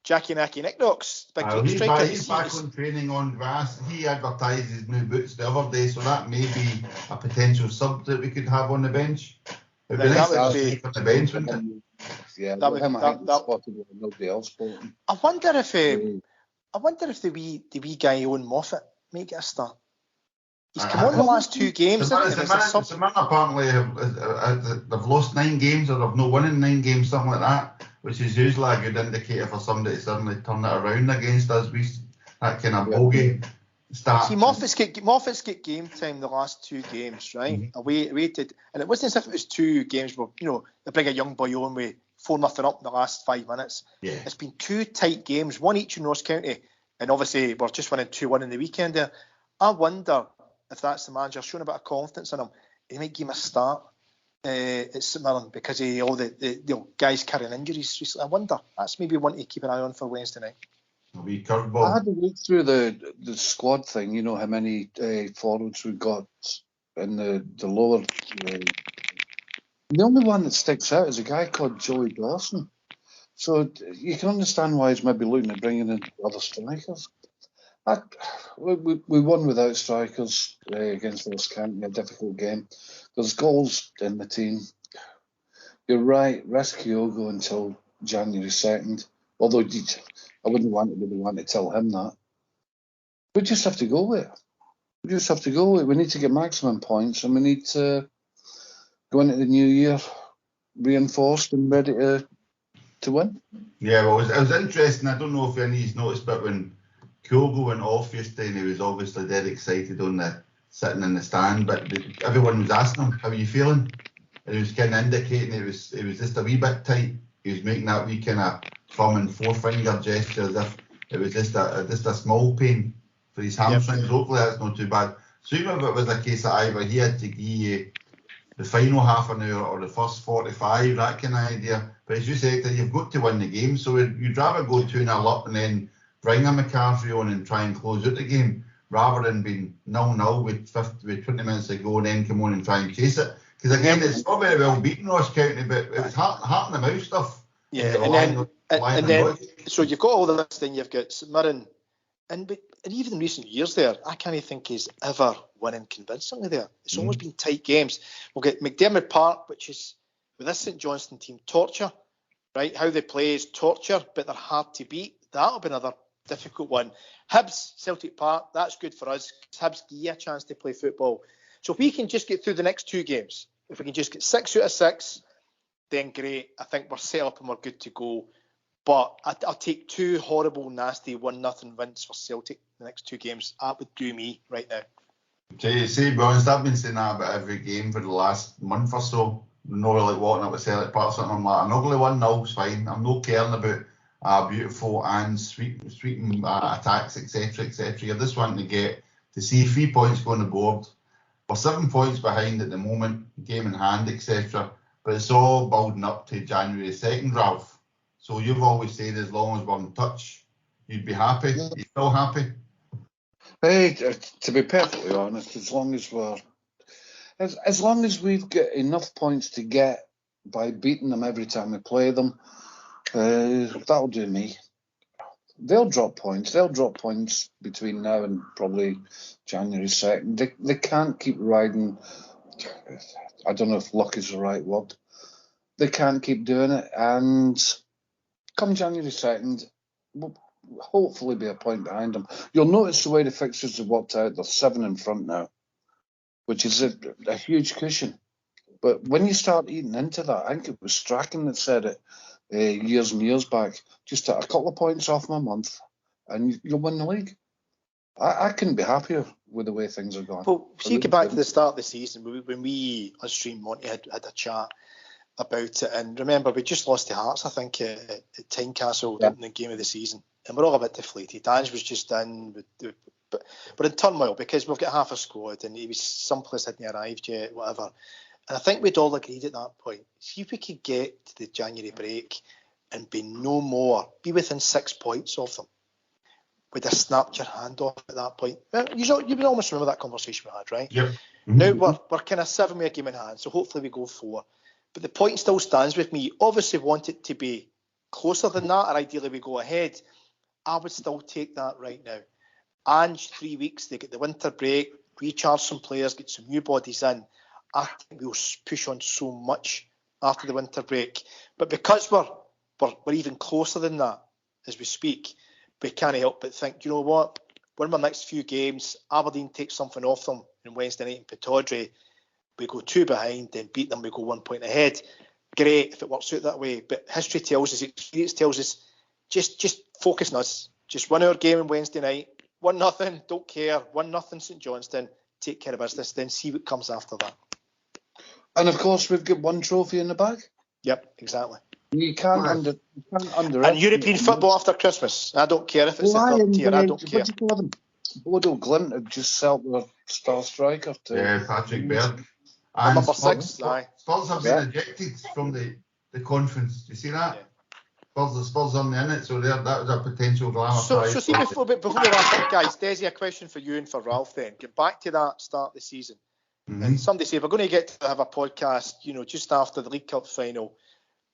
S5: Jackie Naki Nicknocks.
S4: He's back on training on grass. He advertised his new boots the other day, so that may be a potential sub that we could have on the bench. It would be nice to see on the bench, wouldn't it?
S6: Yeah, that possible. Nobody else bought him.
S5: I wonder if the wee guy Owen Moffat may get a start. He's come on the last 2 games.
S4: The man apparently they've lost 9 games, or they've not won in 9 games, something like that, which is usually a good indicator for somebody to suddenly turn it around against us. That kind of bogey start.
S5: See, Moffat's get game time the last 2 games, right? Mm-hmm. Away to, and it wasn't as if it was 2 games where they bring a young boy on with 4-0 up in the last 5 minutes.
S4: Yeah.
S5: It's been 2 tight games, 1 each in Ross County, and obviously we're just winning 2-1 in the weekend there. I wonder if that's the manager showing a bit of confidence in him. He might give him a start at St Mirren because of all the guys carrying injuries recently. I wonder. That's maybe one to keep an eye on for Wednesday night.
S4: A wee curveball.
S6: I had to look through the squad thing. You know how many forwards we got in the lower. The only one that sticks out is a guy called Joey Dawson. So you can understand why he's maybe looking at bringing in other strikers. We won without strikers against Ross Cunty, a difficult game. There's goals in the team. You're right, rest Kyogo until January 2nd. Although I wouldn't want to tell him that. We just have to go with it. We need to get maximum points, and we need to go into the new year reinforced and ready to win.
S4: Yeah, well, it was interesting. I don't know if any of you noticed, but when Kyogo went off yesterday, and he was obviously dead excited sitting in the stand, but everyone was asking him, "How are you feeling?" And he was kind of indicating it was just a wee bit tight. He was making that wee kind of thumb and forefinger gesture as if it was just a small pain for his hamstrings. Yep. Hopefully that's not too bad. So even if it was a case that either he had to give you the final half an hour or the first 45, that kind of idea. But as you said, you've got to win the game. So you'd rather go 2-0 up and then bring a McCaffrey on and try and close out the game, rather than being 0-0 with 20 minutes to go and then come on and try and chase it. Because again, it's not very well beaten Ross County, but it was heart in the mouth stuff.
S5: Yeah, and then so you've got all this thing, you've got St Mirren, and even in recent years there, I can't think he's ever winning convincingly there. It's always been tight games. We'll get McDermott Park, which is, with this St Johnstone team, torture, right? How they play is torture, but they're hard to beat. That'll be another difficult one. Hibs, Celtic Park, that's good for us. Hibs give you a chance to play football. So if we can just get through the next two games, if we can just get 6 out of 6, then great. I think we're set up and we're good to go. But I'll take 2 horrible, nasty 1-0 wins for Celtic the next 2 games. That would do me right now.
S4: To be honest, I've been saying that about every game for the last month or so. I'm not really walking up with Celtic Park, something I'm like, I'm not going to 1-0, it's fine. I'm not caring about beautiful and sweeping attacks, etc. You're just wanting to see 3 points go on the board. We're 7 points behind at the moment, game in hand, etc. But it's all building up to January 2nd, Ralph. So you've always said as long as we're in touch, you'd be happy. Yeah. You still happy?
S6: Hey, to be perfectly honest, as long as we've got enough points to get by beating them every time we play them, that'll do me. They'll drop points. They'll drop points between now and probably January 2nd. They can't keep riding. I don't know if luck is the right word. They can't keep doing it. And come January 2nd, we'll hopefully be a point behind them. You'll notice the way the fixtures have worked out. They're 7 in front now, which is a huge cushion. But when you start eating into that, I think it was Strachan that said it years and years back, just a couple of points off my month and you'll win the league. I couldn't be happier with the way things are going.
S5: Well, see, you get back to the start of the season, when we on Stream Monty had a chat about it, and remember, we just lost to Hearts, I think, at Tynecastle in the game of the season, and we're all a bit deflated. Ange was just in, but in turmoil because we've got half a squad and he was someplace hadn't arrived yet, whatever. And I think we'd all agreed at that point, see if we could get to the January break and be be within 6 points of them, would have snapped your hand off at that point. You would almost remember that conversation we had, right?
S4: Yep.
S5: Now we're kind of 7 with a game in hand, so hopefully we go 4. But the point still stands with me. Obviously want it to be closer than that, or ideally we go ahead. I would still take that right now. Ange, 3 weeks, they get the winter break, recharge some players, get some new bodies in. I think we'll push on so much after the winter break. But because we're even closer than that as we speak, we can't help but think, you know what, win our next few games, Aberdeen takes something off them on Wednesday night in Pittodrie, we go 2 behind, then beat them, we go 1 point ahead. Great if it works out that way. But history tells us, experience tells us, just focus on us. Just win our game on Wednesday night. 1-0, don't care. 1-0 St Johnstone, take care of business, then see what comes after that.
S6: And of course, we've got 1 trophy in the bag.
S5: Yep, exactly.
S6: You can't underestimate.
S5: And European football after Christmas. I don't care if it's the third tier. I don't care.
S6: What do you call them? Bodo Glint have just sold their star striker to
S4: Patrick Berg. And
S5: number 6, aye.
S4: Spurs have been ejected from the conference. Do you see that? Yeah. Spurs on the in it, so that was a potential glamour prize.
S5: So see, before we wrap up, guys, Desi, a question for you and for Ralph then. Get back to that start of the season. Mm-hmm. And somebody said, we're going to get to have a podcast, just after the League Cup final,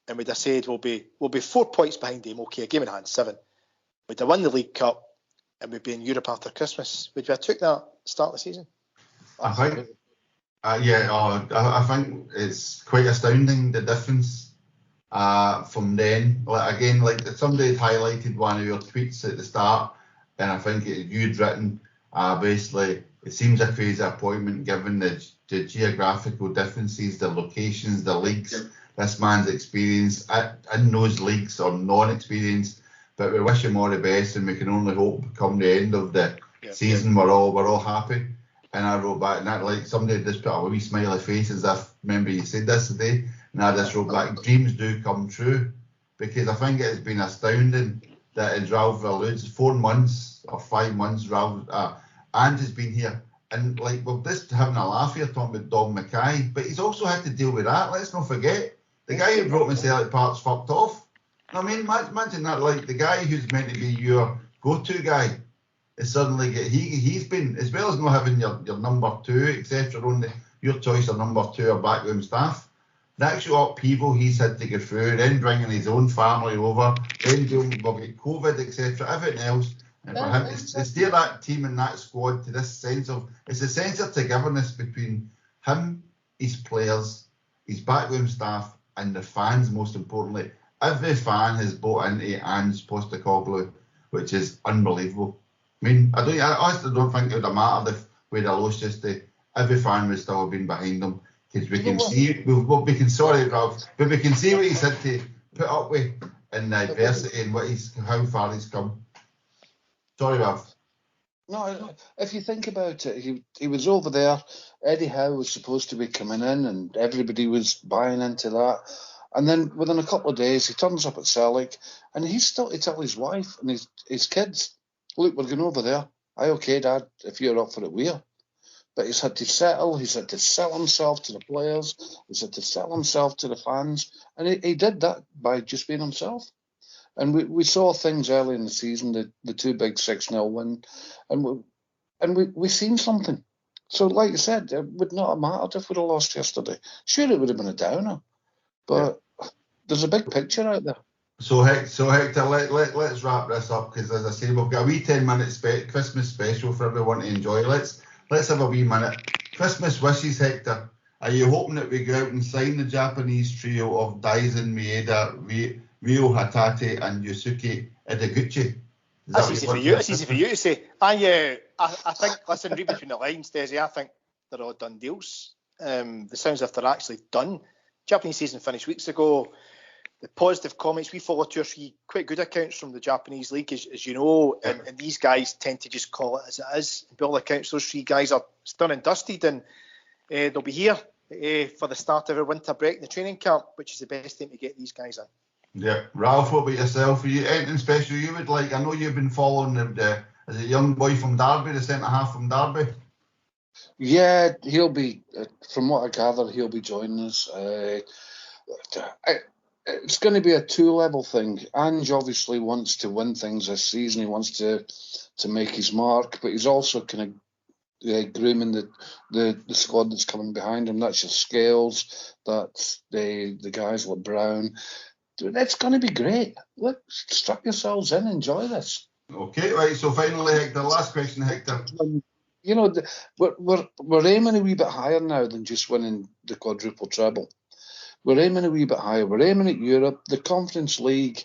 S5: and we'd have said we'll be 4 points behind them, okay, a game in hand, 7. We'd have won the League Cup, and we'd be in Europe after Christmas. Would you have took that start of the season?
S4: I think, I think it's quite astounding, the difference from then. Like somebody had highlighted one of your tweets at the start, and I think you'd written, basically, it seems a crazy appointment given the geographical differences, the locations, the leagues, this man's experience in those leagues or non-experience. But we wish him all the best, and we can only hope come the end of the season we're all happy. And I wrote back, and that, like, somebody just put a wee smiley face as if, remember you said this today, and I just wrote back, dreams do come true, because I think it has been astounding that, as Ralph alludes, 4 months or 5 months, Ralph, Ange has been here, and like we're just having a laugh here talking about Dom Mackay, but he's also had to deal with that. Let's not forget, the guy who brought me Celtic Park's fucked off. I mean, imagine that, like the guy who's meant to be your go-to guy is suddenly he's been, as well as not having your number 2, etc., on your choice of number 2 or backroom staff, the actual upheaval he's had to go through, then bringing his own family over, then dealing with COVID, etc., everything else. And for him, it's steer that team and that squad to this sense of, it's a sense of togetherness between him, his players, his backroom staff, and the fans, most importantly. Every fan has bought into Ange Postecoglou, which is unbelievable. I mean, I honestly don't think it would have mattered if we'd have lost yesterday. Every fan would still have been behind him, because we can see, sorry Ralph, but we can see what he's had to put up with in the adversity and how far he's come. Sorry, Ralph.
S6: No, if you think about it, he was over there. Eddie Howe was supposed to be coming in, and everybody was buying into that. And then within a couple of days, he turns up at Celtic, and he's still to tell his wife and his kids, look, we're going over there. Aye, okay, Dad, if you're up for it, we're. But he's had to settle. He's had to sell himself to the players. He's had to sell himself to the fans. And he did that by just being himself. And we saw things early in the season, the 2 big 6-0 win, and we seen something. So, like you said, it would not have mattered if we'd have lost yesterday. Sure, it would have been a downer, but there's a big picture out there.
S4: So Hector, let's wrap this up, because as I say, we've got a wee 10-minute Christmas special for everyone to enjoy. Let's have a wee minute. Christmas wishes, Hector. Are you hoping that we go out and sign the Japanese trio of Daisen, Maeda, Ryo Hatate and Yusuke Ideguchi?
S5: That's easy for you. It's easy for you to say. I think, listen, read between the lines, Desi. I think they're all done deals. It sounds as if they're actually done. Japanese season finished weeks ago. The positive comments, we follow 2 or 3 quite good accounts from the Japanese league, as you know, and these guys tend to just call it as it is. By all accounts, those 3 guys are done and dusted, and they'll be here for the start of our winter break in the training camp, which is the best time to get these guys in.
S4: Yeah, Ralph, what about yourself? Are you anything special you would like? I know you've been following the young boy from Derby, the centre half from Derby.
S6: Yeah, he'll be. From what I gather, he'll be joining us. It's going to be a 2-level thing. Ange obviously wants to win things this season. He wants to make his mark, but he's also kind of grooming the squad that's coming behind him. That's your Scales. That's the guys like Brown. It's going to be great. Look, strap yourselves in, enjoy this.
S4: Okay, right. So finally, Hector, last question, Hector.
S6: You know, we're aiming a wee bit higher now than just winning the quadruple treble. We're aiming a wee bit higher. We're aiming at Europe. The Conference League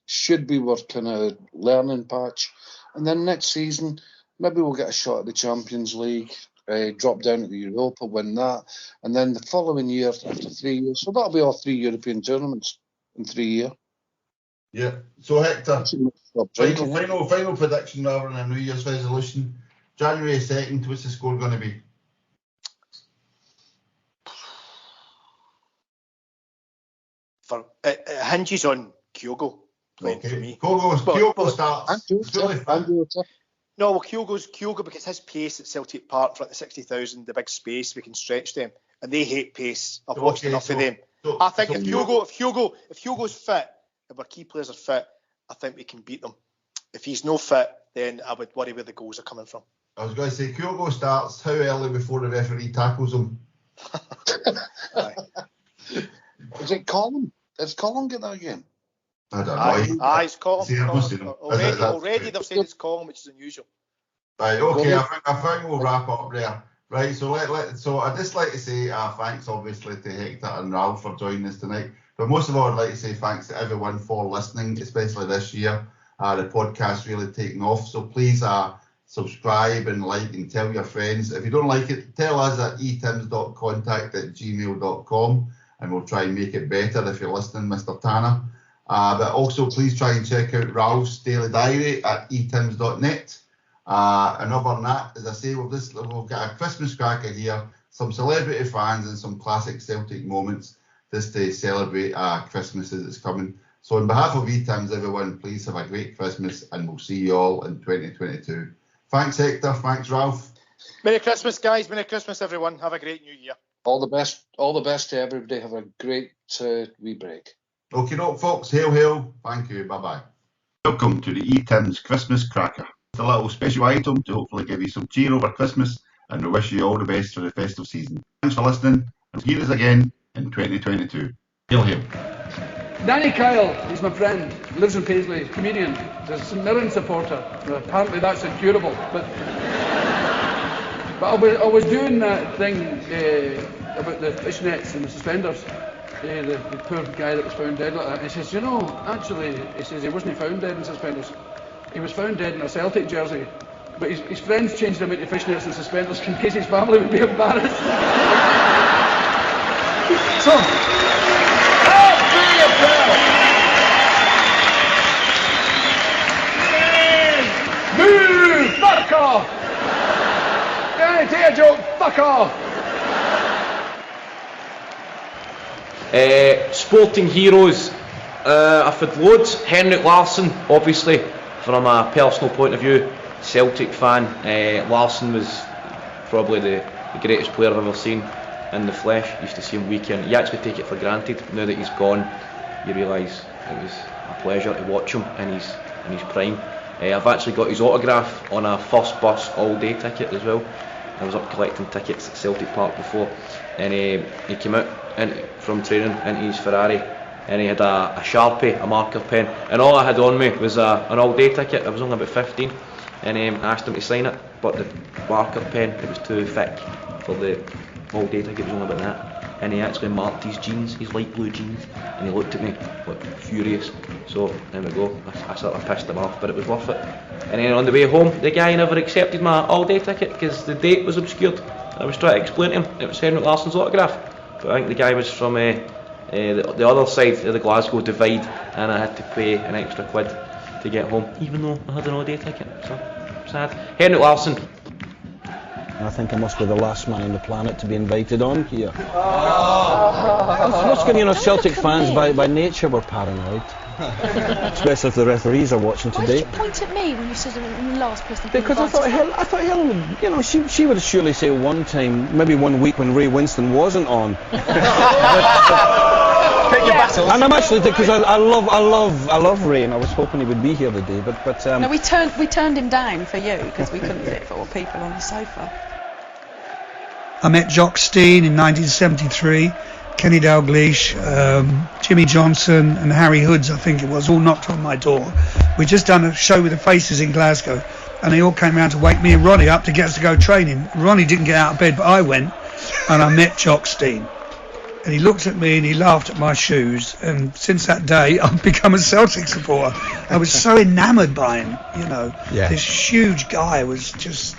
S6: should be our kind of learning patch. And then next season, maybe we'll get a shot at the Champions League, drop down at the Europa, win that. And then the following year, after 3 years, so that'll be all 3 European tournaments in 3 years.
S4: Yeah. So Hector, final prediction rather than a New Year's resolution. January 2nd, what's the score going to be?
S5: It hinges on Kyogo playing for me.
S4: Kyogo starts.
S5: No, well, Kyogo because his pace at Celtic Park for the 60,000, the big space we can stretch them. and they hate pace. I've watched enough of them. I think if Kyogo's fit, if our key players are fit, I think we can beat them. If he's no fit, then I would worry where the goals are coming from.
S4: I was going to say, Kyogo starts how early before the referee tackles him?
S6: Is it Colin? Has Colin got that again?
S4: I don't know.
S5: It's Colin. Already they've said it's Colin, which is unusual.
S4: Right, okay, I think we'll wrap up there. Right, so so I'd just like to say thanks, obviously, to Hector and Ralph for joining us tonight. But most of all, I'd like to say thanks to everyone for listening, especially this year. The podcast's really taken off. So please subscribe and like and tell your friends. If you don't like it, tell us at etims.contact@gmail.com and we'll try and make it better if you're listening, Mr. Tanner. But also, please try and check out Ralph's Daily Diary at etims.net. And other than that, as I say, we've got a Christmas cracker here, some celebrity fans and some classic Celtic moments just to celebrate Christmas as it's coming. So on behalf of ETIMS, everyone, please have a great Christmas and we'll see you all in 2022. Thanks, Hector. Thanks, Ralph.
S5: Merry Christmas, guys. Merry Christmas, everyone. Have a great new year.
S6: All the best to everybody. Have a great wee break.
S4: Okay, folks. Hail, hail. Thank you. Bye-bye. Welcome to the ETIMS Christmas Cracker. It's a little special item to hopefully give you some cheer over Christmas, and we wish you all the best for the festive season. Thanks for listening, and hear us again in 2022. Hail, hail.
S7: Danny Kyle, he's my friend, lives in Paisley, comedian, he's a St Mirren supporter. Apparently that's incurable, but I was doing that thing about the fishnets and the suspenders. The poor guy that was found dead like that. He says, actually, he wasn't found dead in suspenders. He was found dead in a Celtic jersey, but his friends changed him into fishnets and suspenders in case his family would be embarrassed. So, boo! Fuck off! Hey, take a joke, fuck off!
S8: Sporting heroes. I've had loads. Henrik Larsson, obviously, from a personal point of view, Celtic fan. Larsson was probably the greatest player I've ever seen in the flesh. Used to see him weekend. You actually take it for granted. Now that he's gone, you realise it was a pleasure to watch him in his prime. I've actually got his autograph on a first bus all-day ticket as well. I was up collecting tickets at Celtic Park before, and he came out from training into his Ferrari, and he had a Sharpie, a marker pen, and all I had on me was an all-day ticket. I was only about 15, and I asked him to sign it, but the marker pen, it was too thick for the all-day ticket. It was only about that. And he actually marked his jeans, his light blue jeans, and he looked at me like furious. So there we go, I sort of pissed him off, but it was worth it. And then on the way home, the guy never accepted my all-day ticket because the date was obscured. I was trying to explain to him it was Henrik Larsson's autograph, but I think the guy was from the other side of the Glasgow divide, and I had to pay an extra £1 to get home, even though I had an all-day ticket. So sad. Henrik Larsson.
S9: I think I must be the last man on the planet to be invited on here. Most Celtic fans by nature were paranoid. Especially if the referees are watching today.
S10: Why did you point at me when you said the last person?
S9: Because I thought Helen, she would surely say one time, maybe one week when Ray Winston wasn't on. Pick your battles. And I'm actually, because I love Ray, and I was hoping he would be here today. But
S10: no, we turned him down for you because we couldn't fit 4 people on the sofa.
S11: I met Jock Stein in 1973. Kenny Dalglish, Jimmy Johnson and Harry Hoods, I think it was, all knocked on my door. We'd just done a show with the Faces in Glasgow, and they all came round to wake me and Ronnie up to get us to go training. Ronnie didn't get out of bed, but I went, and I met Jock Stein. And he looked at me and he laughed at my shoes, and since that day I've become a Celtic supporter. I was so enamoured by him,
S12: Yeah.
S11: This huge guy was just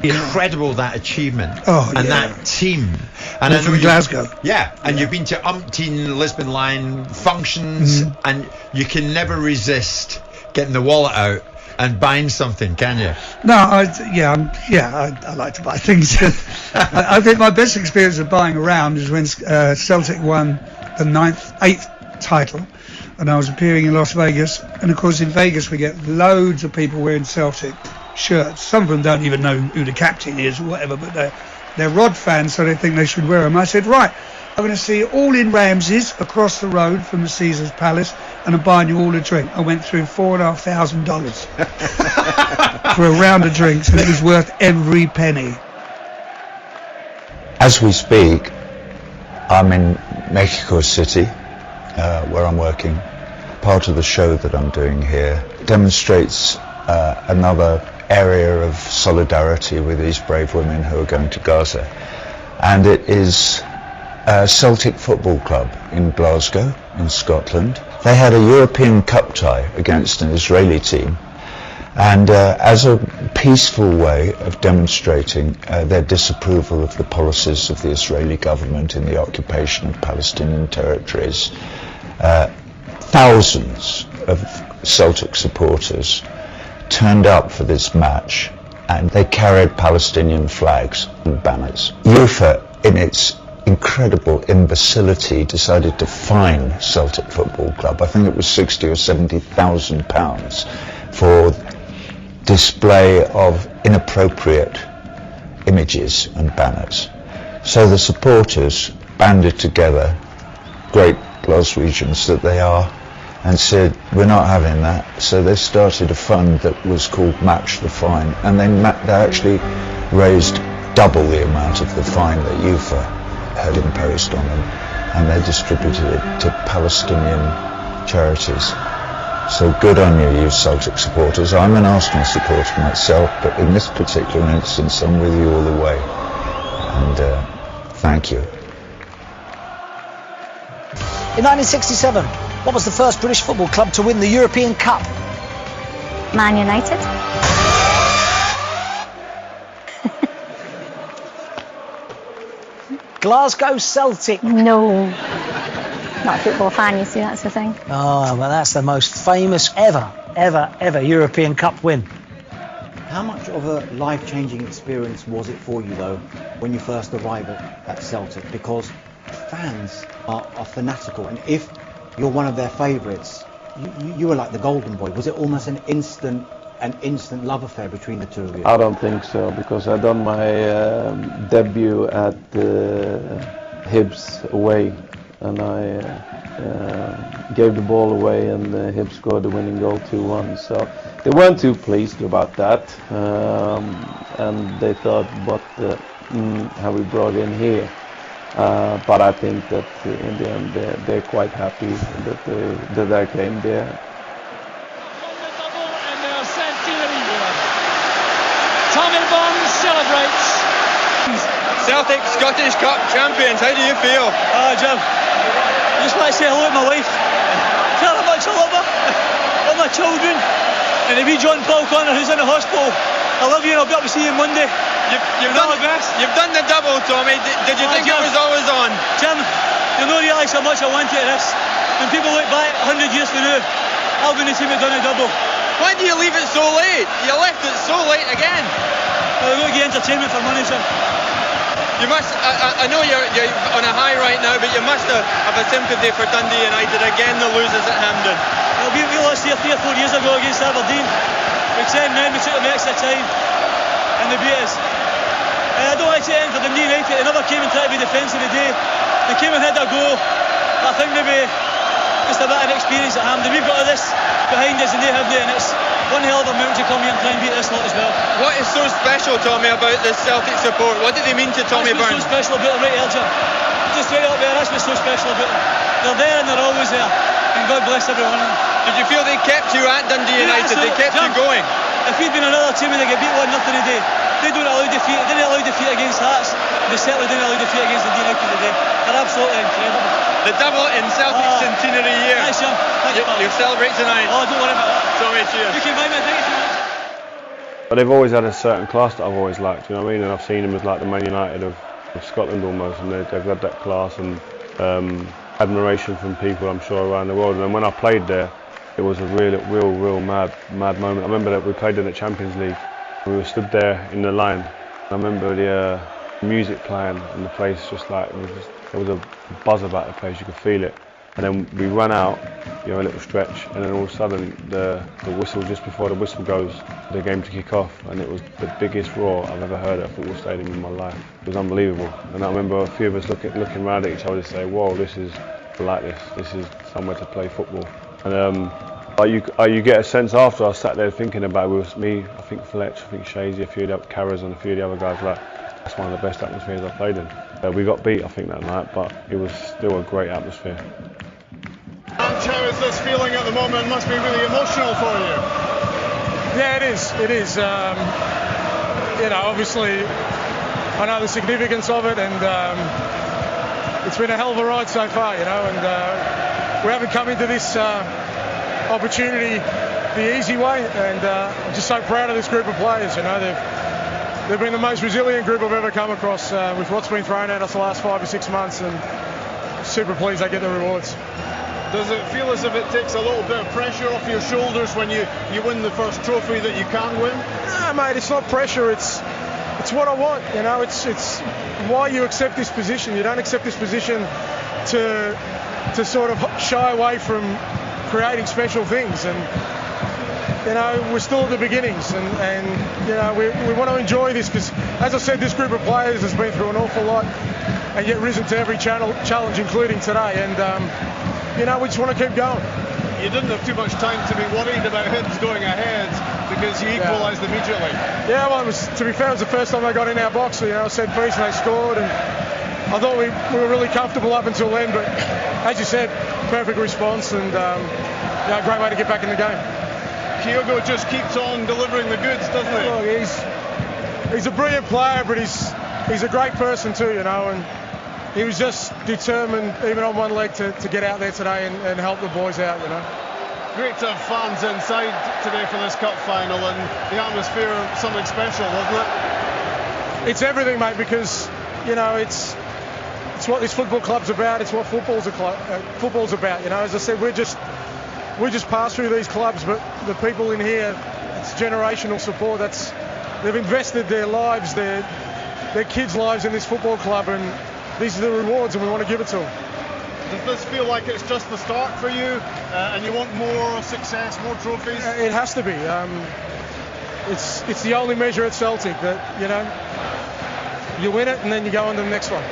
S12: incredible, that achievement. That team.
S11: And from Glasgow.
S12: And you've been to umpteen Lisbon Line functions, and you can never resist getting the wallet out and buying something, can you?
S11: No, I like to buy things. I think my best experience of buying around is when Celtic won the 8th title, and I was appearing in Las Vegas, and of course in Vegas we get loads of people wearing Celtic shirts. Some of them don't even know who the captain is or whatever, but They're Rod fans, so they think they should wear them. I said, right, I'm going to see you all in Ramsey's across the road from the Caesar's Palace, and I'm buying you all a drink. I went through $4,500 for a round of drinks, and it was worth every penny.
S13: As we speak, I'm in Mexico City, where I'm working. Part of the show that I'm doing here demonstrates another area of solidarity with these brave women who are going to Gaza. And it is a Celtic Football Club in Glasgow, in Scotland. They had a European Cup tie against an Israeli team. And as a peaceful way of demonstrating their disapproval of the policies of the Israeli government in the occupation of Palestinian territories, thousands of Celtic supporters turned up for this match, and they carried Palestinian flags and banners. UEFA, in its incredible imbecility, decided to fine Celtic Football Club. I think it was £60,000 or £70,000 for display of inappropriate images and banners. So the supporters banded together, great Glaswegians that they are, and said, we're not having that. So they started a fund that was called Match the Fine, and they actually raised double the amount of the fine that UEFA had imposed on them, and they distributed it to Palestinian charities. So good on you, you Celtic supporters. I'm an Arsenal supporter myself, but in this particular instance, I'm with you all the way. And thank you.
S14: In 1967, what was the first British football club to win the European Cup?
S15: Man United.
S14: Glasgow Celtic.
S15: No. Not a football fan, you see, that's the thing.
S14: Oh, well, that's the most famous ever European Cup win.
S16: How much of a life-changing experience was it for you, though, when you first arrived at Celtic? Because fans are fanatical, and if you're one of their favourites, you were like the golden boy. Was it almost an instant love affair between the two of you?
S17: I don't think so, because I done my debut at Hibs away, and I gave the ball away, and Hibs scored the winning goal 2-1. So they weren't too pleased about that, and they thought, what have we brought in here? But I think that in the end they're quite happy that I came there.
S18: Tommy Bond celebrates.
S19: Celtic Scottish Cup champions, how do you feel?
S18: Jim, I just want to say hello to my wife. Tell her how much I love her. All my children. And the wee John Paul Connor who's in the hospital. I love you and I'll be up to see you Monday.
S19: You've done the double, Tommy. Did you think
S18: Jim,
S19: it was always on?
S18: Jim, you don't realise how much I wanted this. When people look back 100 years from now, I'll be in the team that done a double.
S19: Why do you leave it so late? You left it so late again.
S18: Well, we've got to get entertainment for money, Jim.
S19: You must, I know you're on a high right now, but you must have a sympathy for Dundee United, again the losers at Hampden.
S18: Well, we lost here 3 or 4 years ago against Aberdeen. We came round, we took them extra time, and they beat us. I don't like to end for Dundee United. They never came and tried to be defensive today. They came and had a go. I think maybe just a bit of experience at Hampden. We've got this behind us and they have it, and it's one hell of a mountain to come here and try and beat this lot as well.
S19: What is so special, Tommy, about this Celtic support? What do they mean to Tommy Burns?
S18: What's so special about them right here, Jim? Just right up there, that's what's so special about them. They're there and they're always there. And God bless every one of them.
S19: Did you feel they kept you at Dundee United? They kept you going?
S18: If we'd been another team and they get beat 1-0 today, they don't allow defeat. They didn't allow defeat against Hearts. They certainly didn't allow defeat against Dundee United today. They're absolutely incredible.
S19: The double in Celtic's centenary year.
S18: Nice, Jim.
S19: You celebrate tonight.
S18: Oh, don't worry about that.
S19: Tommy, cheers.
S18: You can buy me a ticket.
S17: But they've always had a certain class that I've always liked, you know what I mean? And I've seen them as like the Man United of Scotland almost, and they've had that class and admiration from people, I'm sure, around the world. And when I played there, it was a real mad moment. I remember that we played in the Champions League. We were stood there in the line. I remember the music playing and the place just like, there was a buzz about the place, you could feel it.
S20: and then we run out, you know, a little stretch, and then all of a sudden the whistle, just before the whistle goes, the game to kick off, and it was the biggest roar I've ever heard at a football stadium in my life. It was unbelievable, and I remember a few of us looking around at each other to say, whoa, this is like this is somewhere to play football. And you get a sense after, I sat there thinking about it, with me, I think Fletch, I think Shazy, a few of the Carras and a few of the other guys, like, that's one of the best atmospheres I've played in. We got beat, I think, that night, but it was still a great atmosphere.
S21: Ange, how is this feeling at the moment? It must be really emotional for you.
S22: Yeah, it is. It is. You know, obviously, I know the significance of it, and it's been a hell of a ride so far, you know, and we haven't come into this opportunity the easy way, and I'm just so proud of this group of players. You know, they've been the most resilient group I've ever come across with what's been thrown at us the last 5 or 6 months, and super pleased they get the rewards.
S21: Does it feel as if it takes a little bit of pressure off your shoulders when you win the first trophy that you can win?
S22: Nah, mate, it's not pressure. It's what I want. You know, it's why you accept this position. You don't accept this position to sort of shy away from creating special things. And you know, we're still at the beginnings, and you know, we want to enjoy this, because, as I said, this group of players has been through an awful lot, and yet risen to every challenge, including today. And you know, we just want to keep going.
S21: You didn't have too much time to be worried about Hibs going ahead, because you equalised immediately.
S22: Yeah, well, to be fair, it was the first time they got in our box. You know, I said piece and they scored, and I thought we were really comfortable up until then. But as you said, perfect response, and yeah, great way to get back in the game.
S21: Kyogo just keeps on delivering the goods, doesn't he?
S22: Well, he's a brilliant player, but he's a great person too, you know, and he was just determined, even on one leg, to get out there today and help the boys out, you know.
S21: Great to have fans inside today for this cup final, and the atmosphere, something special, wasn't it?
S22: It's everything, mate, because, you know, it's what this football club's about. It's what football's about, you know. As I said, we just pass through these clubs, but the people in here, it's generational support. They've invested their lives, their kids' lives in this football club, and these are the rewards, and we want to give it to them.
S21: Does this feel like it's just the start for you, and you want more success, more trophies?
S22: It has to be. It's the only measure at Celtic that, you know, you win it and then you go on to the next one.